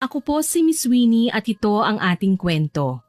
Ako po si Miss Winnie at ito ang ating kwento.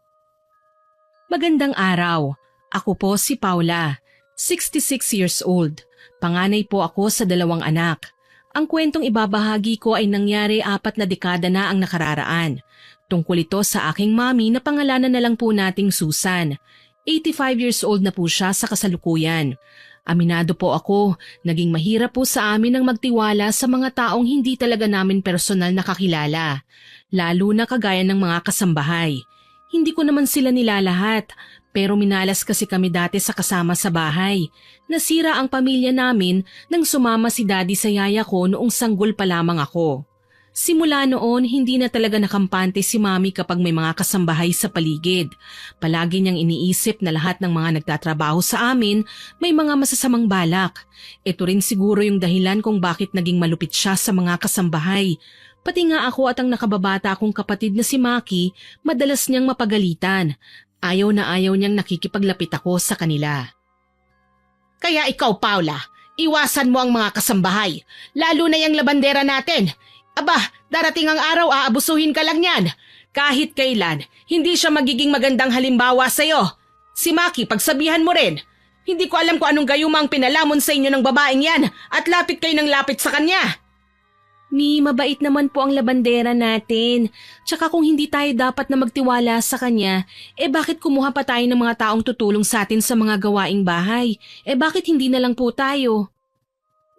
Magandang araw. Ako po si Paula, 66 years old. Panganay po ako sa 2 anak. Ang kwentong ibabahagi ko ay nangyari 4 na dekada na ang nakararaan. Tungkol ito sa aking mami na pangalanan na lang po nating Susan. 85 years old na po siya sa kasalukuyan. Aminado po ako, naging mahirap po sa amin ang magtiwala sa mga taong hindi talaga namin personal nakakilala. Lalo na kagaya ng mga kasambahay. Hindi ko naman sila nilalahat, pero minalas kasi kami dati sa kasama sa bahay. Nasira ang pamilya namin nang sumama si daddy sa yaya ko noong sanggol pa lamang ako. Simula noon, hindi na talaga nakampante si mami kapag may mga kasambahay sa paligid. Palagi niyang iniisip na lahat ng mga nagtatrabaho sa amin may mga masasamang balak. Ito rin siguro yung dahilan kung bakit naging malupit siya sa mga kasambahay. Pati nga ako at ang nakababata kong kapatid na si Maki, madalas niyang mapagalitan. Ayaw na ayaw niyang nakikipaglapit ako sa kanila. Kaya ikaw, Paula, iwasan mo ang mga kasambahay, lalo na yung labandera natin. Aba, darating ang araw aabusuhin ka lang yan. Kahit kailan, hindi siya magiging magandang halimbawa sa'yo. Si Maki, pagsabihan mo rin. Hindi ko alam kung anong gayuma ang pinalamon sa inyo ng babaeng yan at lapit kayo ng lapit sa kanya. Mi, mabait naman po ang labandera natin. Tsaka kung hindi tayo dapat na magtiwala sa kanya, bakit kumuha pa tayo ng mga taong tutulong sa atin sa mga gawaing bahay? Bakit hindi na lang po tayo?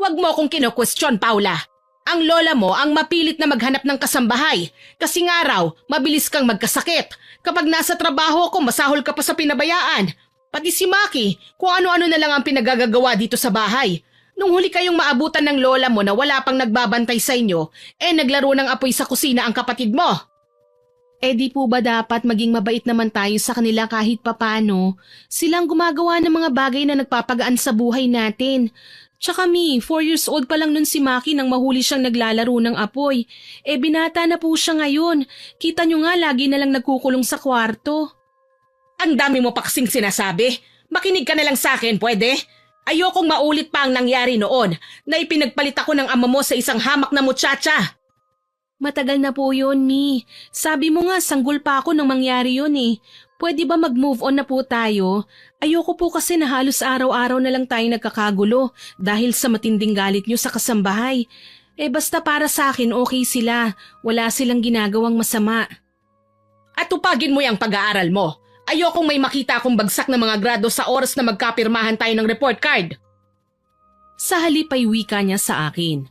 Huwag mo akong kino-question, Paula. Ang lola mo ang mapilit na maghanap ng kasambahay kasi nga raw mabilis kang magkasakit. Kapag nasa trabaho ako, masahol ka pa sa pinabayaan. Pati si Maki, kung ano-ano na lang ang pinagagagawa dito sa bahay. Nung huli kayong maabutan ng lola mo na wala pang nagbabantay sa inyo, naglaro ng apoy sa kusina ang kapatid mo. Di po ba dapat maging mabait naman tayo sa kanila kahit papano? Silang gumagawa ng mga bagay na nagpapagaan sa buhay natin. Tsaka 4 years old pa lang nun si Maki nang mahuli siyang naglalaro ng apoy. Binata na po siya ngayon. Kita nyo nga lagi na lang nagkukulong sa kwarto. Ang dami mo pa kasing sinasabi. Makinig ka na lang sa akin, pwede? Ayokong maulit pa ang nangyari noon na ipinagpalit ako ng ama mo sa isang hamak na muchacha. Matagal na po yun, Mi. Sabi mo nga sanggol pa ako nang mangyari yun Pwede ba mag-move on na po tayo? Ayoko po kasi na halos araw-araw na lang tayo nagkakagulo dahil sa matinding galit nyo sa kasambahay. Basta para sa akin okay sila. Wala silang ginagawang masama. At tupagin mo yung pag-aaral mo. Ayokong may makita akong bagsak na mga grado sa oras na magkapirmahan tayo ng report card. Sa halip ay wika niya sa akin.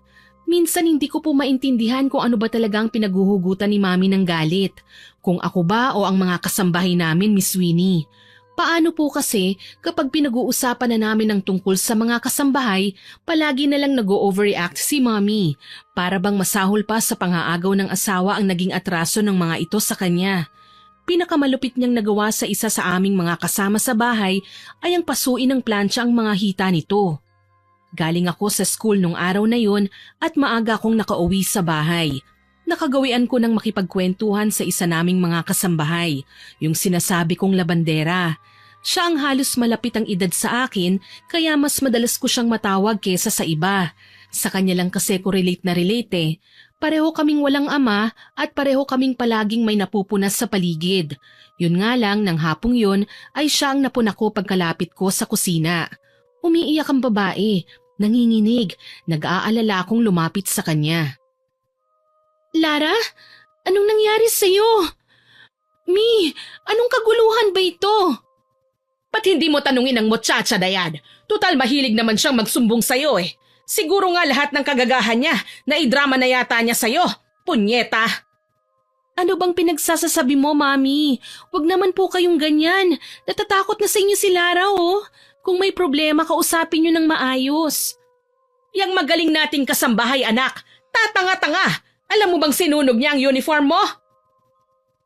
Minsan hindi ko po maintindihan kung ano ba talaga ang pinaguhugutan ni Mami ng galit. Kung ako ba o ang mga kasambahay namin, Miss Winnie. Paano po kasi kapag pinag-uusapan na namin ng tungkol sa mga kasambahay, palagi na lang nag-overreact si Mami. Para bang masahol pa sa pangaagaw ng asawa ang naging atraso ng mga ito sa kanya. Pinakamalupit niyang nagawa sa isa sa aming mga kasama sa bahay ay ang pasuin ng plancha ang mga hita nito. Galing ako sa school nung araw na yun at maaga akong nakauwi sa bahay. Nakagawian ko ng makipagkwentuhan sa isa naming mga kasambahay, yung sinasabi kong labandera. Siya ang halos malapit ang edad sa akin kaya mas madalas ko siyang matawag kesa sa iba. Sa kanya lang kasi ko relate na relate Pareho kaming walang ama at pareho kaming palaging may napupunas sa paligid. Yun nga lang nang hapong yun ay siya ang napuna ko pagkalapit ko sa kusina. Umiiyak ang babae, nanginginig, nag-aalala akong lumapit sa kanya. Lara, anong nangyari sa'yo? Mi, anong kaguluhan ba ito? Ba't hindi mo tanungin ang muchacha na yan? Tutal mahilig naman siyang magsumbong sa'yo Siguro nga lahat ng kagagahan niya, naidrama na yata niya sa'yo. Punyeta! Ano bang pinagsasasabi mo, Mami? Huwag naman po kayong ganyan. Natatakot na sa inyo si Lara, Kung may problema, kausapin niyo ng maayos. Yang magaling nating kasambahay, anak. Tatanga-tanga. Alam mo bang sinunog niya ang uniform mo?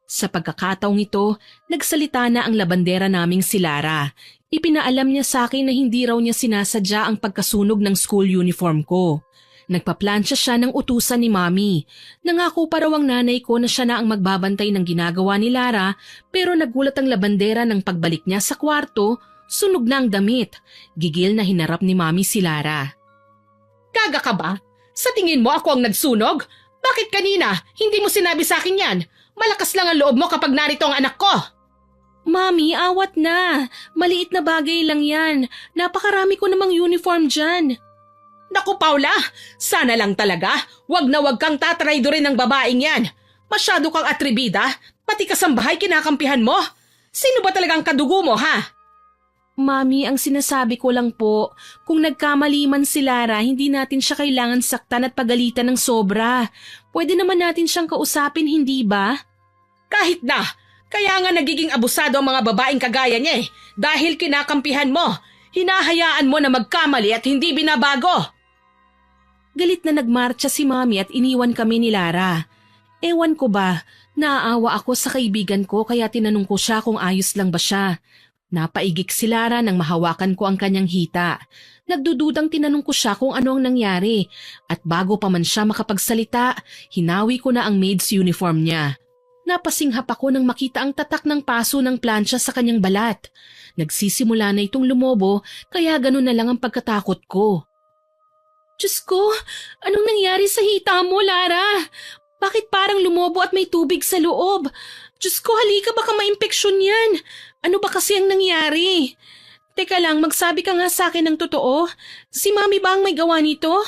Sa pagkakataong ito, nagsalita na ang labandera naming si Lara. Ipinaalam niya sa akin na hindi raw niya sinasadya ang pagkasunog ng school uniform ko. Nagpaplansya siya ng utusan ni Mami. Nangako pa raw ang nanay ko na siya na ang magbabantay ng ginagawa ni Lara pero nagulat ang labandera ng pagbalik niya sa kwarto, sunog na ang damit. Gigil na hinarap ni Mami si Lara. Gaga ka ba? Sa tingin mo ako ang nagsunog? Bakit kanina? Hindi mo sinabi sa akin yan. Malakas lang ang loob mo kapag narito ang anak ko. Mami, awat na. Maliit na bagay lang yan. Napakarami ko namang uniform dyan. Naku Paula, sana lang talaga. Wag na wag kang tatraydorin ng babaeng yan. Masyado kang atribida, pati kasambahay kinakampihan mo. Sino ba talagang kadugo mo ha? Mami, ang sinasabi ko lang po, kung nagkamali man si Lara, hindi natin siya kailangan saktan at pagalitan ng sobra. Pwede naman natin siyang kausapin, hindi ba? Kahit na, kaya nga nagiging abusado ang mga babaeng kagaya niya eh. Dahil kinakampihan mo, hinahayaan mo na magkamali at hindi binabago. Galit na nagmarcha si Mami at iniwan kami ni Lara. Ewan ko ba, naaawa ako sa kaibigan ko kaya tinanong ko siya kung ayos lang ba siya. Napaigik si Lara nang mahawakan ko ang kanyang hita. Nagdududang tinanong ko siya kung ano ang nangyari at bago pa man siya makapagsalita, hinawi ko na ang maid's uniform niya. Napasinghap ako nang makita ang tatak ng paso ng plancha sa kanyang balat. Nagsisimula na itong lumobo kaya ganun na lang ang pagkatakot ko. Diyos ko, anong nangyari sa hita mo, Lara? Bakit parang lumobo at may tubig sa loob? Diyos ko, halika baka ma-impeksyon yan. Ano ba kasi ang nangyari? Teka lang, magsabi ka nga sa akin ng totoo. Si Mami ba ang may gawa nito?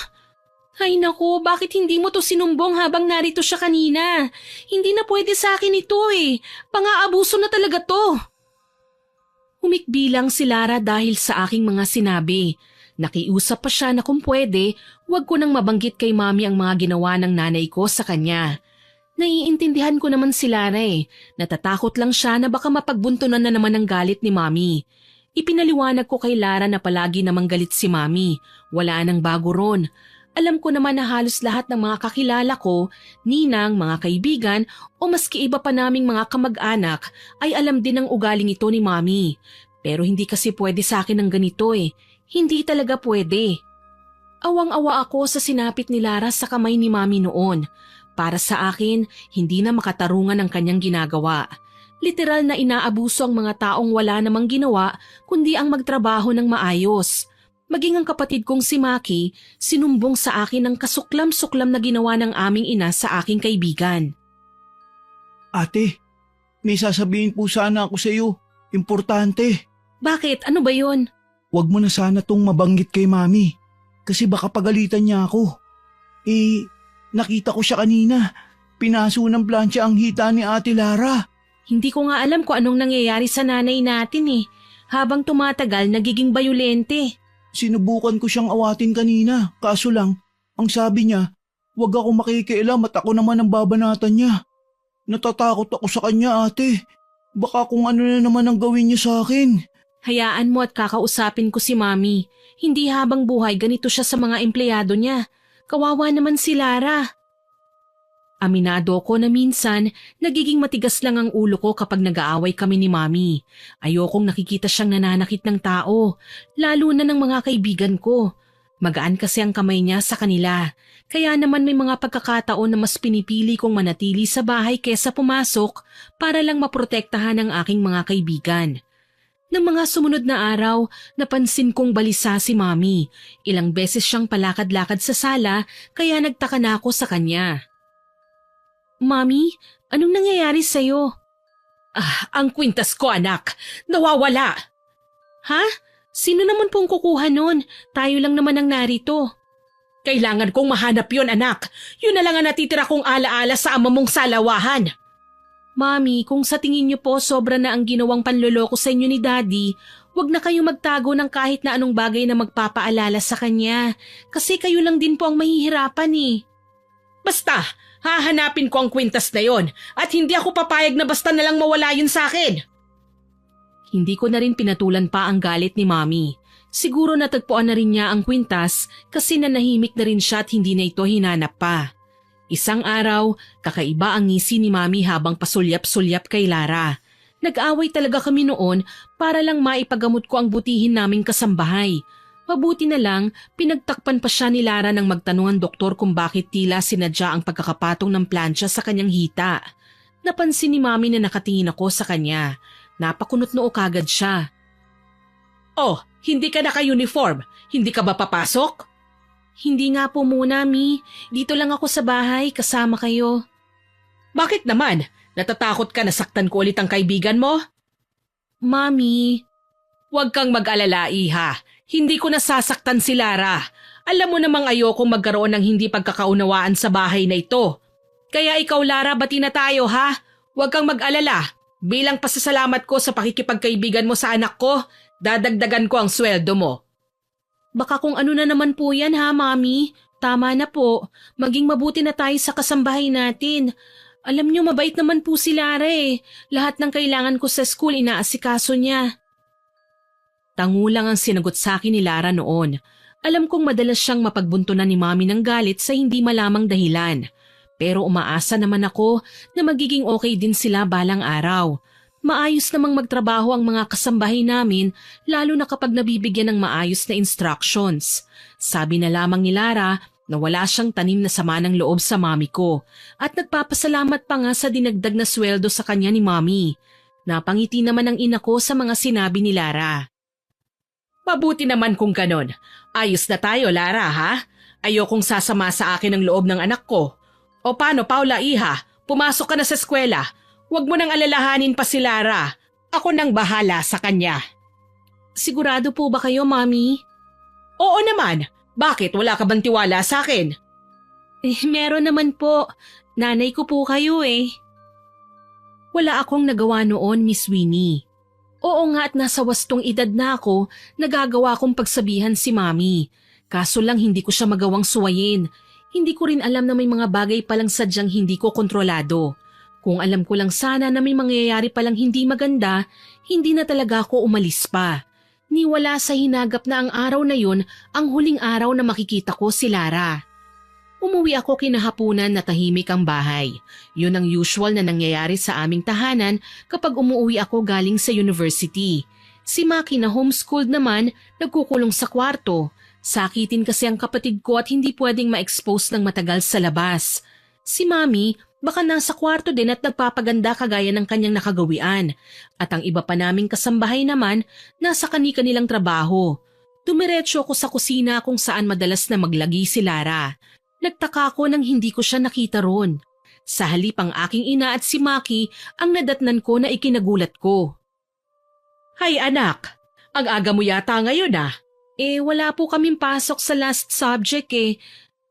Ay naku, bakit hindi mo to sinumbong habang narito siya kanina? Hindi na pwede sa akin ito eh. Pang-aabuso na talaga to. Humikbilang si Lara dahil sa aking mga sinabi. Nakiusap pa siya na kung pwede, huwag ko nang mabanggit kay Mami ang mga ginawa ng nanay ko sa kanya. Naiintindihan ko naman si Lara eh. Natatakot lang siya na baka mapagbuntunan na naman ang galit ni Mami. Ipinaliwanag ko kay Lara na palagi namang galit si Mami. Wala nang bago ron. Alam ko naman na halos lahat ng mga kakilala ko, ninang, mga kaibigan o maski iba pa naming mga kamag-anak ay alam din ang ugaling ito ni Mami. Pero hindi kasi pwede sa akin ang ganito eh. Hindi talaga pwede. Awang-awa ako sa sinapit ni Lara sa kamay ni Mami noon. Para sa akin, hindi na makatarungan ang kanyang ginagawa. Literal na inaabuso ang mga taong wala namang ginawa kundi ang magtrabaho ng maayos. Maging ang kapatid kong si Maki, sinumbong sa akin ang kasuklam-suklam na ginawa ng aming ina sa aking kaibigan. Ate, may sasabihin po sana ako sa iyo. Importante. Bakit? Ano ba yon? Huwag mo na sana tong mabanggit kay Mami. Kasi baka pagalitan niya ako. Nakita ko siya kanina. Pinaso ng plancha ang hita ni Ate Lara. Hindi ko nga alam kung anong nangyayari sa nanay natin eh. Habang tumatagal, nagiging bayolente. Sinubukan ko siyang awatin kanina. Kaso lang, ang sabi niya, huwag ako makikialam at ako naman ang babanatan niya. Natatakot ako sa kanya, ate. Baka kung ano na naman ang gawin niya sa akin. Hayaan mo at kakausapin ko si Mami. Hindi habang buhay ganito siya sa mga empleyado niya. Kawawa naman si Lara. Aminado ko na minsan nagiging matigas lang ang ulo ko kapag nag-aaway kami ni Mami. Ayokong nakikita siyang nananakit ng tao, lalo na ng mga kaibigan ko. Magaan kasi ang kamay niya sa kanila. Kaya naman may mga pagkakataon na mas pinipili kong manatili sa bahay kesa pumasok para lang maprotektahan ang aking mga kaibigan. Nang mga sumunod na araw, napansin kong balisa si Mami. Ilang beses siyang palakad-lakad sa sala kaya nagtaka na ako sa kanya. Mami, anong nangyayari sa'yo? Ang kwintas ko anak, nawawala. Ha? Sino naman pong kukuha nun? Tayo lang naman ang narito. Kailangan kong mahanap yon anak. Yun na lang ang natitira kong alaala sa ama mong salawahan. Mami, kung sa tingin niyo po sobra na ang ginawang panloloko sa inyo ni Daddy, wag na kayo magtago ng kahit na anong bagay na magpapaalala sa kanya. Kasi kayo lang din po ang mahihirapan eh. Basta, hahanapin ko ang kwintas na yon at hindi ako papayag na basta na lang mawala yun sa akin. Hindi ko na rin pinatulan pa ang galit ni Mami. Siguro natagpuan na rin niya ang kwintas kasi nanahimik na rin siya at hindi na ito hinanap pa. Isang araw, kakaiba ang ngisi ni Mami habang pasulyap-sulyap kay Lara. Nag-away talaga kami noon para lang maipagamot ko ang butihin naming kasambahay. Mabuti na lang, pinagtakpan pa siya ni Lara nang magtanong ang doktor kung bakit tila sinadya ang pagkakapatong ng plancha sa kanyang hita. Napansin ni Mami na nakatingin ako sa kanya. Napakunot noo kagad siya. Oh, hindi ka naka-uniform. Hindi ka ba papasok? Hindi nga po muna, Mi. Dito lang ako sa bahay, kasama kayo. Bakit naman? Natatakot ka na saktan ko ulit ang kaibigan mo? Mami, Huwag kang mag-alala, Iha. Hindi ko nasasaktan si Lara. Alam mo namang ayokong magkaroon ng hindi pagkakaunawaan sa bahay na ito. Kaya ikaw, Lara, bati na tayo, ha? Huwag kang mag-alala. Bilang pasasalamat ko sa pakikipagkaibigan mo sa anak ko, dadagdagan ko ang sweldo mo. baka kung ano na naman po yan ha, Mami. Tama na po. Maging mabuti na tayo sa kasambahay natin. Alam niyo, mabait naman po si Lara eh. Lahat ng kailangan ko sa school inaasikaso niya. Tangulang ang sinagot sa akin ni Lara noon. Alam kong madalas siyang mapagbuntunan ni Mami ng galit sa hindi malamang dahilan. Pero umaasa naman ako na magiging okay din sila balang araw. Maayos namang magtrabaho ang mga kasambahay namin lalo na kapag nabibigyan ng maayos na instructions. Sabi na lamang ni Lara na wala siyang tanim na sama ng loob sa mami ko at nagpapasalamat pa nga sa dinagdag na sweldo sa kanya ni Mami. Napangiti naman ang ina ko sa mga sinabi ni Lara. Mabuti naman kung ganon. Ayos na tayo, Lara, ha? Ayokong sasama sa akin ang loob ng anak ko. O paano, Paula, Iha? Pumasok ka na sa eskwela. Huwag mo nang alalahanin pa si Lara. Ako nang bahala sa kanya. Sigurado po ba kayo, Mami? Oo naman. Bakit? Wala ka bang tiwala sa akin? Meron naman po. Nanay ko po kayo eh. Wala akong nagawa noon, Miss Winnie. Oo nga at nasa wastong edad na ako, nagagawa kong pagsabihan si Mami. Kaso lang hindi ko siya magawang suwayin. Hindi ko rin alam na may mga bagay palang sadyang hindi ko kontrolado. Kung alam ko lang sana na may mangyayari palang hindi maganda, hindi na talaga ako umalis pa. Niwala sa hinagap na ang araw na yun ang huling araw na makikita ko si Lara. Umuwi ako kinahapunan na tahimik ang bahay. Yun ang usual na nangyayari sa aming tahanan kapag umuwi ako galing sa university. Si Maki na homeschooled naman nagkukulong sa kwarto. Sakitin kasi ang kapatid ko at hindi pwedeng ma-expose ng matagal sa labas. Si Mami baka nasa kwarto din at nagpapaganda kagaya ng kanyang nakagawian. At ang iba pa naming kasambahay naman nasa kani-kanilang trabaho. Dumiretso ako sa kusina kung saan madalas na maglagi si Lara. Nagtaka ako nang hindi ko siya nakita ron. Sa halip ang aking ina at si Maki ang nadatnan ko na ikinagulat ko. Hay anak, ang aga mo yata ngayon ah. Wala po kaming pasok sa last subject eh.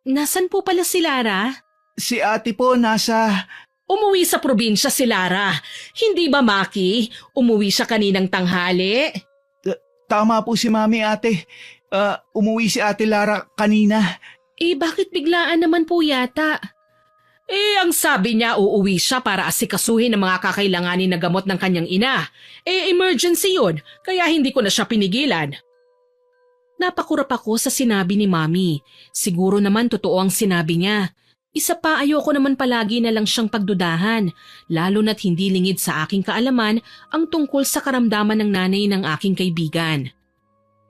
Nasaan po pala si Lara? Si ate po nasa... Umuwi sa probinsya si Lara. Hindi ba, Maki? Umuwi siya kaninang tanghali? Tama po si Mami ate. Umuwi si ate Lara kanina. Bakit biglaan naman po yata? Ang sabi niya uuwi siya para asikasuhin ang mga kakailanganin na gamot ng kanyang ina. Emergency yun, kaya hindi ko na siya pinigilan. Napakurap ako sa sinabi ni Mami. Siguro naman totoo ang sinabi niya. Isa pa ayoko naman palagi na lang siyang pagdudahan, lalo na't hindi lingid sa aking kaalaman ang tungkol sa karamdaman ng nanay ng aking kaibigan.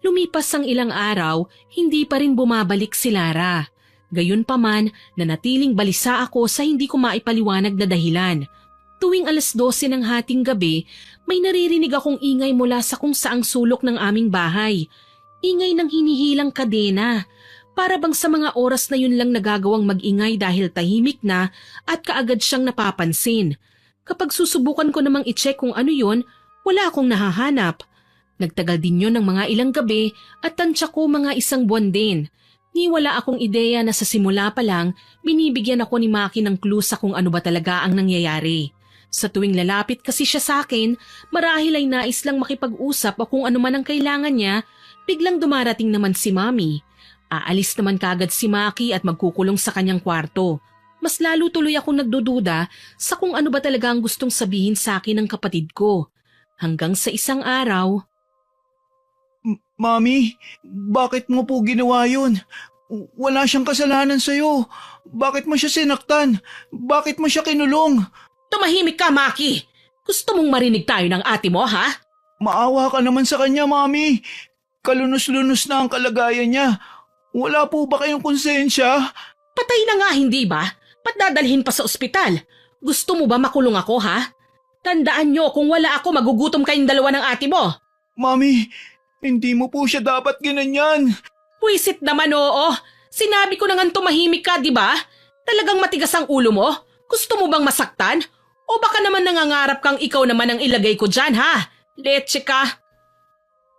Lumipas ang ilang araw, hindi pa rin bumabalik si Lara. Gayunpaman, nanatiling balisa ako sa hindi ko maipaliwanag na dahilan. Tuwing 12:00 ng hating gabi, may naririnig akong ingay mula sa kung saang sulok ng aming bahay. Ingay ng hinihilang kadena. Para bang sa mga oras na yun lang nagagawang mag-ingay dahil tahimik na at kaagad siyang napapansin. Kapag susubukan ko namang i-check kung ano yun, wala akong nahahanap. Nagtagal din yun ng mga ilang gabi at tansya ko mga 1 buwan din. Ni wala akong ideya na sa simula pa lang, binibigyan ako ni Maki ng clue sa kung ano ba talaga ang nangyayari. Sa tuwing lalapit kasi siya sa akin, marahil ay nais lang makipag-usap o kung ano man ang kailangan niya, biglang dumarating naman si Mami. Aalis naman kagad si Maki at magkukulong sa kanyang kwarto. Mas lalo tuloy akong nagdududa sa kung ano ba talaga ang gustong sabihin sa akin ng kapatid ko. Hanggang sa isang araw... Mami, bakit mo po ginawa yun? Wala siyang kasalanan sa'yo. Bakit mo siya sinaktan? Bakit mo siya kinulong? Tumahimik ka, Maki! Gusto mong marinig tayo ng ate mo, ha? Maawa ka naman sa kanya, Mami. Kalunos-lunos na ang kalagayan niya. Wala po ba kayong konsensya? Patay na nga, hindi ba? Ba't dadalhin pa sa ospital? Gusto mo ba makulong ako, ha? Tandaan nyo, kung wala ako, magugutom kayong dalawa ng ate mo. Mami, hindi mo po siya dapat ginanyan. Puwisit naman, oo. Sinabi ko na nga tumahimik ka, di ba? Talagang matigas ang ulo mo? Gusto mo bang masaktan? O baka naman nangangarap kang ikaw naman ang ilagay ko dyan, ha? Leche ka.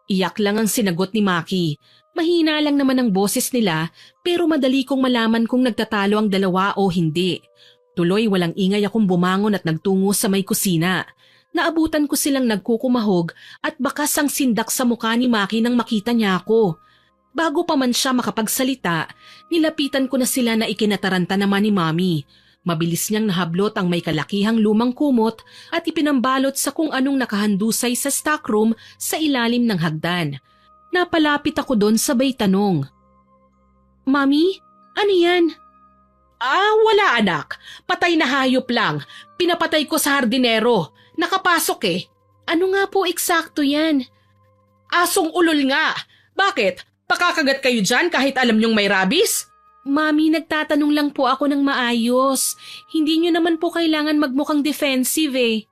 Iyak lang ang sinagot ni Maki. Mahina lang naman ang boses nila pero madali kong malaman kung nagtatalo ang dalawa o hindi. Tuloy walang ingay akong bumangon at nagtungo sa may kusina. Naabutan ko silang nagkukumahog at bakas ang sindak sa mukha ni Maki nang makita niya ako. Bago pa man siya makapagsalita, nilapitan ko na sila na ikinataranta naman ni Mami. Mabilis niyang nahablot ang may kalakihang lumang kumot at ipinambalot sa kung anong nakahandusay sa stockroom sa ilalim ng hagdan. Napalapit ako doon sabay tanong. Mami, ano yan? Wala anak. Patay na hayop lang. Pinapatay ko sa hardinero. Nakapasok eh. Ano nga po eksakto yan? Asong ulol nga. Bakit? Pakakagat kayo dyan kahit alam niyong may rabies? Mami, nagtatanong lang po ako ng maayos. Hindi niyo naman po kailangan magmukhang defensive eh.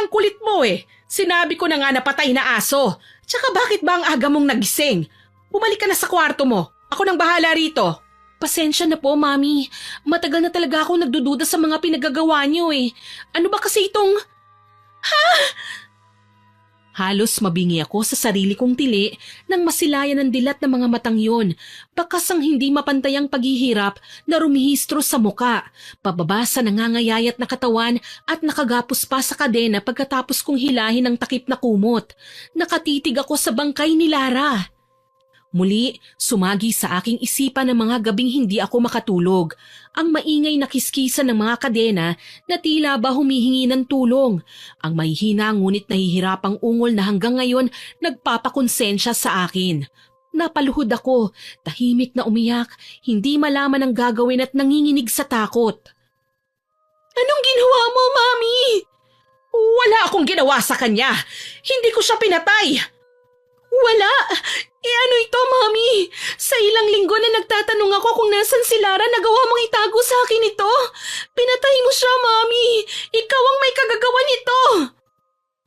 Ang kulit mo eh. Sinabi ko na nga na patay na aso. Tsaka bakit ba ang aga mong nagising? Bumalik ka na sa kwarto mo. Ako nang bahala rito. Pasensya na po, Mami. Matagal na talaga ako nagdududa sa mga pinagagawa niyo eh. Ano ba kasi itong... Halos mabingi ako sa sarili kong tili nang masilayan ng dilat ng mga matang yun. Bakas ang hindi mapantayang paghihirap na rumihistro sa muka, pababa sa nangangayayat na katawan at nakagapos pa sa kadena pagkatapos kong hilahin ang takip na kumot. Nakatitig ako sa bangkay ni Lara. Muli, sumagi sa aking isipan ng mga gabing hindi ako makatulog. Ang maingay na kiskisan ng mga kadena na tila ba humihingi ng tulong. Ang mahihina ngunit nahihirapang ungol na hanggang ngayon nagpapakonsensya sa akin. Napaluhod ako, tahimik na umiyak, hindi malaman ang gagawin at nanginginig sa takot. Anong ginawa mo, Mami? Wala akong ginawa sa kanya. Hindi ko siya pinatay. Wala! Ano ito, Mami? Sa ilang linggo na nagtatanong ako kung nasan si Lara, nagawa mong itago sa akin ito. Pinatay mo siya, Mami. Ikaw ang may kagagawa nito.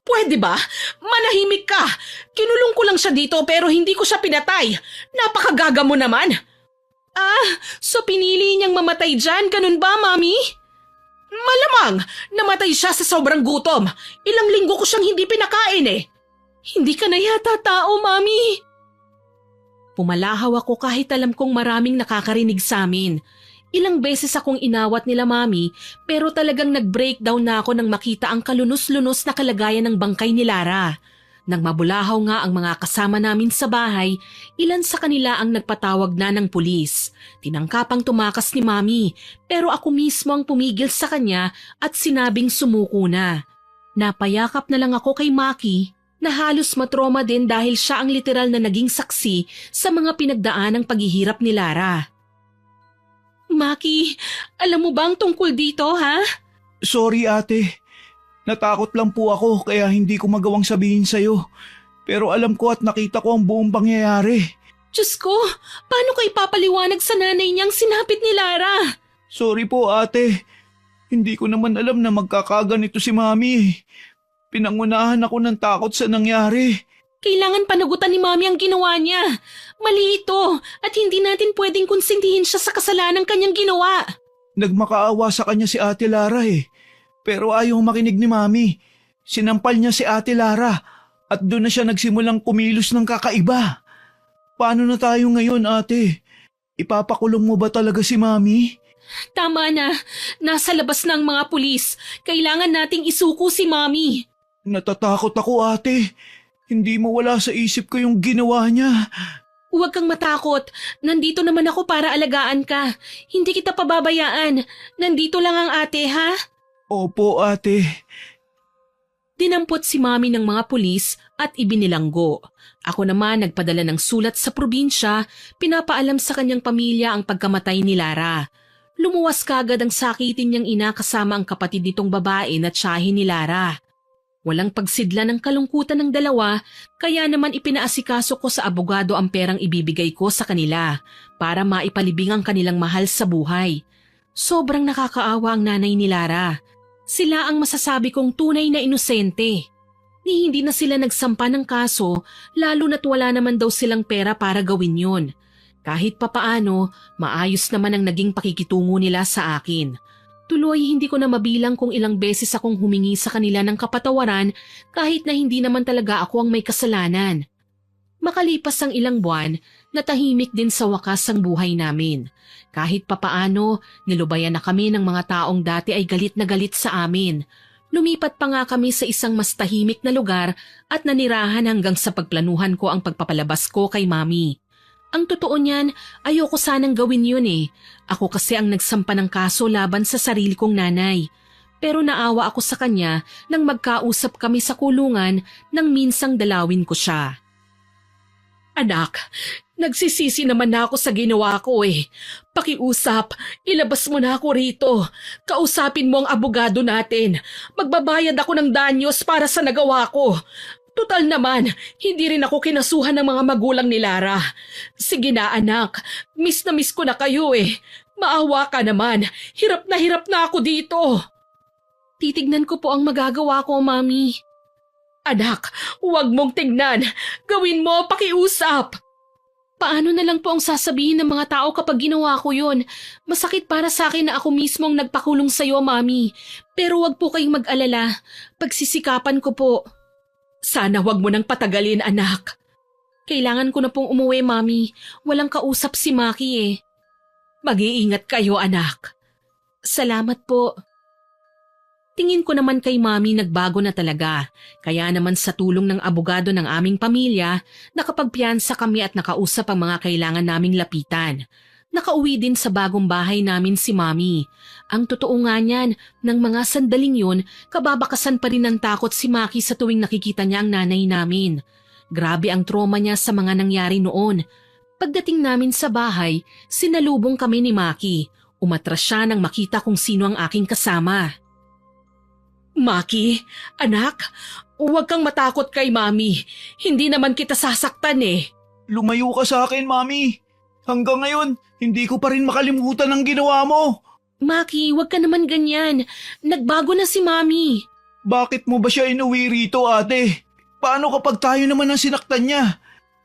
Pwede ba? Manahimik ka. Kinulong ko lang siya dito pero hindi ko siya pinatay. Napakagaga mo naman. So pinili niyang mamatay dyan, ganun ba, Mami? Malamang, namatay siya sa sobrang gutom. Ilang linggo ko siyang hindi pinakain eh. Hindi ka na yata tao, Mami. Pumalahaw ako kahit alam kong maraming nakakarinig sa amin. Ilang beses akong inawat nila, Mami, pero talagang nag-breakdown na ako nang makita ang kalunos-lunos na kalagayan ng bangkay ni Lara. Nang mabulahaw nga ang mga kasama namin sa bahay, ilan sa kanila ang nagpatawag na ng pulis. Tinangkapang tumakas ni Mami, pero ako mismo ang pumigil sa kanya at sinabing sumuko na. Napayakap na lang ako kay Maki na halos matroma din dahil siya ang literal na naging saksi sa mga pinagdaan ng paghihirap ni Lara. Maki, alam mo bang tungkol dito, ha? Sorry ate. Natakot lang po ako kaya hindi ko magawang sabihin sa'yo. Pero alam ko at nakita ko ang buong pangyayari. Diyos ko, paano ko ipapaliwanag sa nanay niyang sinapit ni Lara? Sorry po ate. Hindi ko naman alam na magkakaganito si Mami. Pinangunahan ako ng takot sa nangyari. Kailangan panagutan ni Mami ang ginawa niya. Mali ito at hindi natin pwedeng konsintihin siya sa kasalanan kanyang ginawa. Nagmakaawa sa kanya si Ate Lara eh. Pero ayaw makinig ni Mami. Sinampal niya si Ate Lara at doon na siya nagsimulang kumilos ng kakaiba. Paano na tayo ngayon ate? Ipapakulong mo ba talaga si Mami? Tama na. Nasa labas na ang mga pulis. Kailangan nating isuko si Mami. Natatakot ako ate. Hindi mo wala sa isip ko yung ginawa niya. Huwag kang matakot. Nandito naman ako para alagaan ka. Hindi kita pababayaan. Nandito lang ang ate, ha? Opo ate. Dinampot si Mami ng mga pulis at ibinilanggo. Ako naman nagpadala ng sulat sa probinsya, pinapaalam sa kanyang pamilya ang pagkamatay ni Lara. Lumuwas kagad ang sakitin niyang ina kasama ang kapatid nitong babae na tiyahin ni Lara. Walang pagsidla ng kalungkutan ng dalawa, kaya naman ipinaasikaso ko sa abogado ang perang ibibigay ko sa kanila para maipalibing ang kanilang mahal sa buhay. Sobrang nakakaawa ang nanay ni Lara. Sila ang masasabi kong tunay na inosente. Ni hindi na sila nagsampa ng kaso, lalo na't wala naman daw silang pera para gawin yun. Kahit papaano, maayos naman ang naging pakikitungo nila sa akin. Tuloy, hindi ko na mabilang kung ilang beses akong humingi sa kanila ng kapatawaran kahit na hindi naman talaga ako ang may kasalanan. Makalipas ang ilang buwan, natahimik din sa wakas ang buhay namin. Kahit papaano, nilubayan na kami ng mga taong dati ay galit na galit sa amin. Lumipat pa nga kami sa isang mas tahimik na lugar at nanirahan hanggang sa pagplanuhan ko ang pagpapalabas ko kay Mami. Ang totoo niyan, ayoko sanang gawin yun eh. Ako kasi ang nagsampa ng kaso laban sa sarili kong nanay. Pero naawa ako sa kanya nang magkausap kami sa kulungan nang minsang dalawin ko siya. Anak, nagsisisi naman na ako sa ginawa ko eh. Pakiusap, ilabas mo na ako rito. Kausapin mo ang abogado natin. Magbabayad ako ng danyos para sa nagawa ko. Tutal naman, hindi rin ako kinasuhan ng mga magulang ni Lara. Sige na anak, miss na miss ko na kayo eh. Maawa ka naman, hirap na ako dito. Titignan ko po ang magagawa ko, Mami. Anak, huwag mong tingnan. Gawin mo, pakiusap. Paano na lang po ang sasabihin ng mga tao kapag ginawa ko yun? Masakit para sa akin na ako mismo ang nagpakulong sa'yo, Mami. Pero wag po kayong mag-alala. Pagsisikapan ko po. Sana wag mo nang patagalin, anak. Kailangan ko na pong umuwi, Mami. Walang kausap si Maki eh. Mag-iingat kayo, anak. Salamat po. Tingin ko naman kay Mami nagbago na talaga. Kaya naman sa tulong ng abogado ng aming pamilya, nakapagpiyansa kami at nakausap ang mga kailangan naming lapitan. Nakauwi din sa bagong bahay namin si Mami. Ang totoo nga niyan, ng mga sandaling yun, kababakasan pa rin ng takot si Maki sa tuwing nakikita niya ang nanay namin. Grabe ang trauma niya sa mga nangyari noon. Pagdating namin sa bahay, sinalubong kami ni Maki. Umatras siya nang makita kung sino ang aking kasama. Maki, anak, huwag kang matakot kay Mami. Hindi naman kita sasaktan eh. Lumayo ka sa akin, Mami. Hanggang ngayon, hindi ko pa rin makalimutan ang ginawa mo. Maki, wag ka naman ganyan. Nagbago na si Mami. Bakit mo ba siya inuwi rito, ate? Paano kapag tayo naman ang sinaktan niya?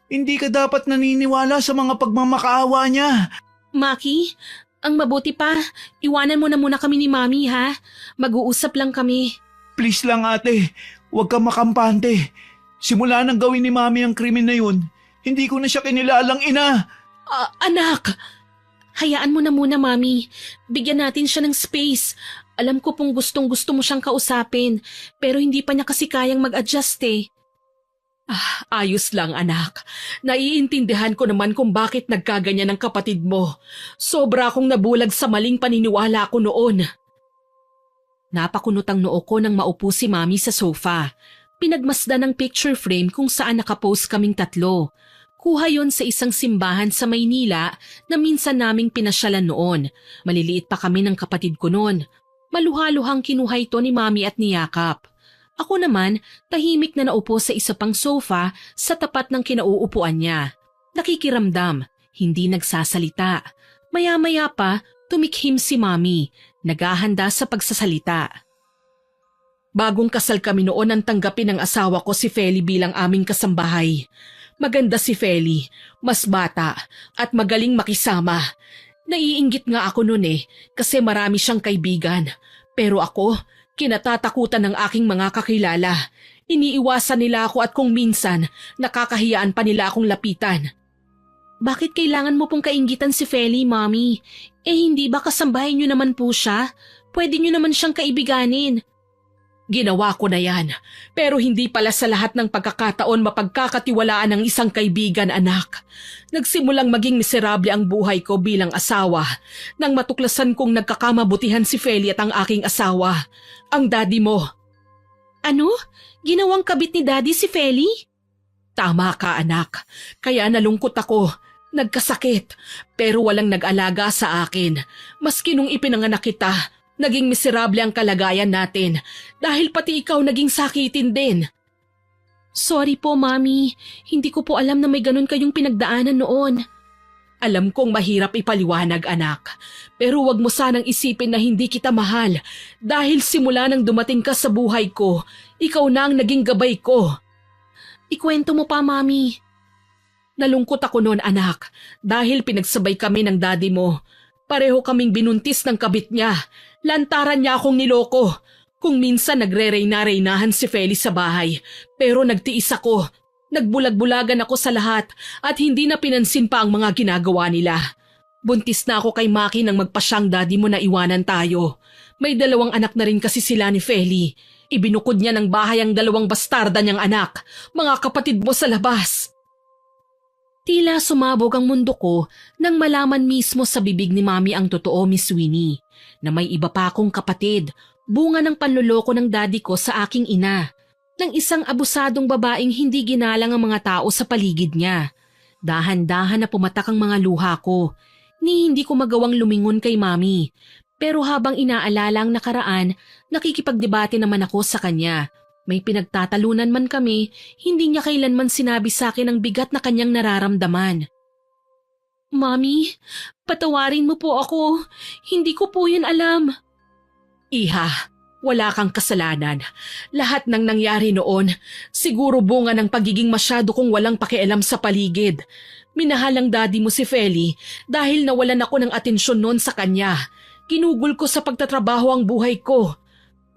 Hindi ka dapat naniniwala sa mga pagmamakaawa niya. Maki, ang mabuti pa, iwanan mo na muna kami ni Mami ha. Mag-uusap lang kami. Please lang, ate. Huwag kang makampante. Simula nang gawin ni Mami ang krimen na yun, hindi ko na siya kinilalang ina. Anak! Hayaan mo na muna, Mami. Bigyan natin siya ng space. Alam ko pong gustong-gusto mo siyang kausapin, pero hindi pa niya kasi kayang mag-adjust eh. Ayos lang anak. Naiintindihan ko naman kung bakit nagkaganyan ang kapatid mo. Sobra akong nabulag sa maling paniniwala ko noon. Napakunot ang noo ko nang maupo si Mami sa sofa. Pinagmasdan ng picture frame kung saan nakapost kaming tatlo. Kuha yon sa isang simbahan sa Maynila na minsan naming pinasyalan noon. Maliliit pa kami ng kapatid ko noon. Maluhaluhang kinuha ito ni Mami at niyakap. Ako naman, tahimik na naupo sa isa pang sofa sa tapat ng kinauupuan niya. Nakikiramdam, hindi nagsasalita. Maya-maya pa, tumikhim si Mami, naghahanda sa pagsasalita. Bagong kasal kami noon nang tanggapin ng asawa ko si Feli bilang aming kasambahay. Maganda si Feli, mas bata at magaling makisama. Naiinggit nga ako noon eh kasi marami siyang kaibigan. Pero ako, kinatatakutan ng aking mga kakilala. Iniiwasan nila ako at kung minsan, nakakahiyaan pa nila akong lapitan. Bakit kailangan mo pong kainggitan si Feli, Mami? Eh hindi ba kasambahay niyo naman po siya? Pwede niyo naman siyang kaibiganin. Ginawa ko na yan, pero hindi pala sa lahat ng pagkakataon mapagkakatiwalaan ng isang kaibigan, anak. Nagsimulang maging miserable ang buhay ko bilang asawa nang matuklasan kong nagkakamabutihan si Feli at ang aking asawa, ang daddy mo. Ano? Ginawang kabit ni Daddy si Feli? Tama ka, anak. Kaya nalungkot ako. Nagkasakit, pero walang nag-alaga sa akin. Maski nung ipinanganak kita, naging miserable ang kalagayan natin dahil pati ikaw naging sakitin din. Sorry po, Mami. Hindi ko po alam na may ganun kayong pinagdaanan noon. Alam kong mahirap ipaliwanag, anak. Pero wag mo sanang isipin na hindi kita mahal dahil simula nang dumating ka sa buhay ko, ikaw na ang naging gabay ko. Ikwento mo pa, Mami. Nalungkot ako noon, anak, dahil pinagsabay kami ng daddy mo. Pareho kaming binuntis ng kabit niya. Lantaran niya akong niloko. Kung minsan nagre-reyna-reynahan si Feli sa bahay, pero nagtiis ako. Nagbulag-bulagan ako sa lahat at hindi na pinansin pa ang mga ginagawa nila. Buntis na ako kay Maki nang magpasyang daddy mo na iwanan tayo. May 2 anak na rin kasi sila ni Feli. Ibinukod niya ng bahay ang 2 bastarda niyang anak, mga kapatid mo sa labas. Tila sumabog ang mundo ko nang malaman mismo sa bibig ni Mami ang totoo, Miss Winnie, na may iba pa akong kapatid, bunga ng panloloko ng daddy ko sa aking ina, ng isang abusadong babaeng hindi ginalang ang mga tao sa paligid niya. Dahan-dahan na pumatak ang mga luha ko, ni hindi ko magawang lumingon kay Mami. Pero habang inaalala ang nakaraan, nakikipagdebate naman ako sa kanya. May pinagtatalunan man kami, hindi niya kailanman sinabi sa akin ang bigat na kanyang nararamdaman. Mami, patawarin mo po ako. Hindi ko po yun alam. Iha, wala kang kasalanan. Lahat ng nangyari noon, siguro bunga ng pagiging masyado kong walang pakialam sa paligid. Minahal ang daddy mo si Feli dahil nawalan ako ng atensyon noon sa kanya. Ginugol ko sa pagtatrabaho ang buhay ko.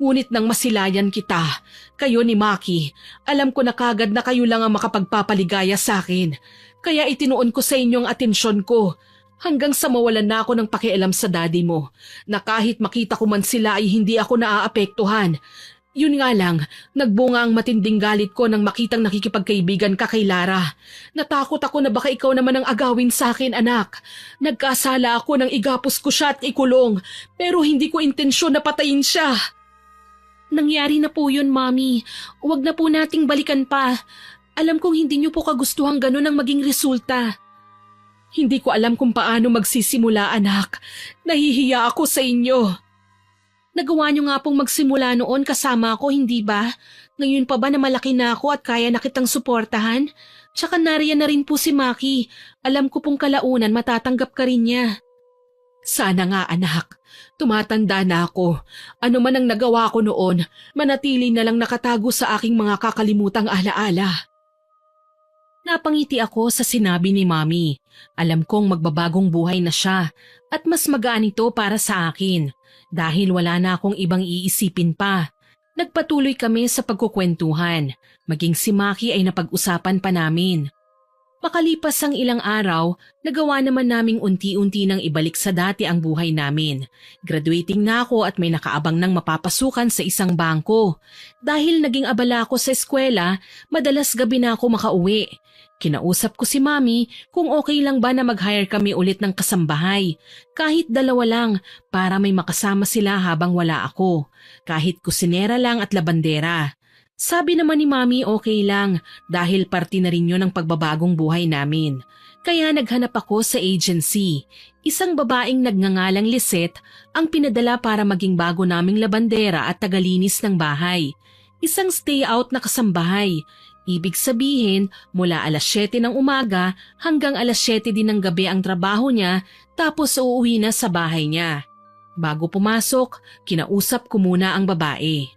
Ngunit nang masilayan kita, kayo ni Maki, alam ko na kagad na kayo lang ang makapagpapaligaya sa akin. Kaya itinuon ko sa inyo ang atensyon ko. Hanggang sa mawalan na ako ng pakialam sa daddy mo, na kahit makita ko man sila ay hindi ako naaapektuhan. Yun nga lang, nagbunga ang matinding galit ko nang makitang nakikipagkaibigan ka kay Lara. Natakot ako na baka ikaw naman ang agawin sa akin, anak. Nagkasala ako nang igapos ko siya at ikulong, pero hindi ko intensyon na patayin siya. Nangyari na po yun, Mami. Huwag na po nating balikan pa. Alam kong hindi niyo po kagustuhan ganun ang maging resulta. Hindi ko alam kung paano magsisimula, anak. Nahihiya ako sa inyo. Nagawa niyo nga pong magsimula noon kasama ako, hindi ba? Ngayon pa ba na malaki na ako at kaya na kitang suportahan? Tsaka nariyan na rin po si Maki. Alam ko pong kalaunan matatanggap ka rin niya. Sana nga, anak. Tumatanda na ako. Ano man ang nagawa ko noon, manatili na lang nakatago sa aking mga kakalimutang alaala. Napangiti ako sa sinabi ni Mami. Alam kong magbabagong buhay na siya at mas magaan ito para sa akin dahil wala na akong ibang iisipin pa. Nagpatuloy kami sa pagkukwentuhan. Maging si Maki ay napag-usapan pa namin. Makalipas ang ilang araw, nagawa naman naming unti-unti nang ibalik sa dati ang buhay namin. Graduating na ako at may nakaabang nang mapapasukan sa isang bangko. Dahil naging abala ako sa eskwela, madalas gabi na ako makauwi. Kinausap ko si Mami kung okay lang ba na mag-hire kami ulit ng kasambahay. Kahit 2 lang para may makasama sila habang wala ako. Kahit kusinera lang at labandera. Sabi naman ni Mami okay lang dahil parte na rin yun ng pagbabagong buhay namin. Kaya naghanap ako sa agency. Isang babaeng nagngangalang Lisette ang pinadala para maging bago naming labandera at tagalinis ng bahay. Isang stay out na kasambahay. Ibig sabihin, mula alas 7 ng umaga hanggang alas 7 din ng gabi ang trabaho niya tapos uuwi na sa bahay niya. Bago pumasok, kinausap ko muna ang babae.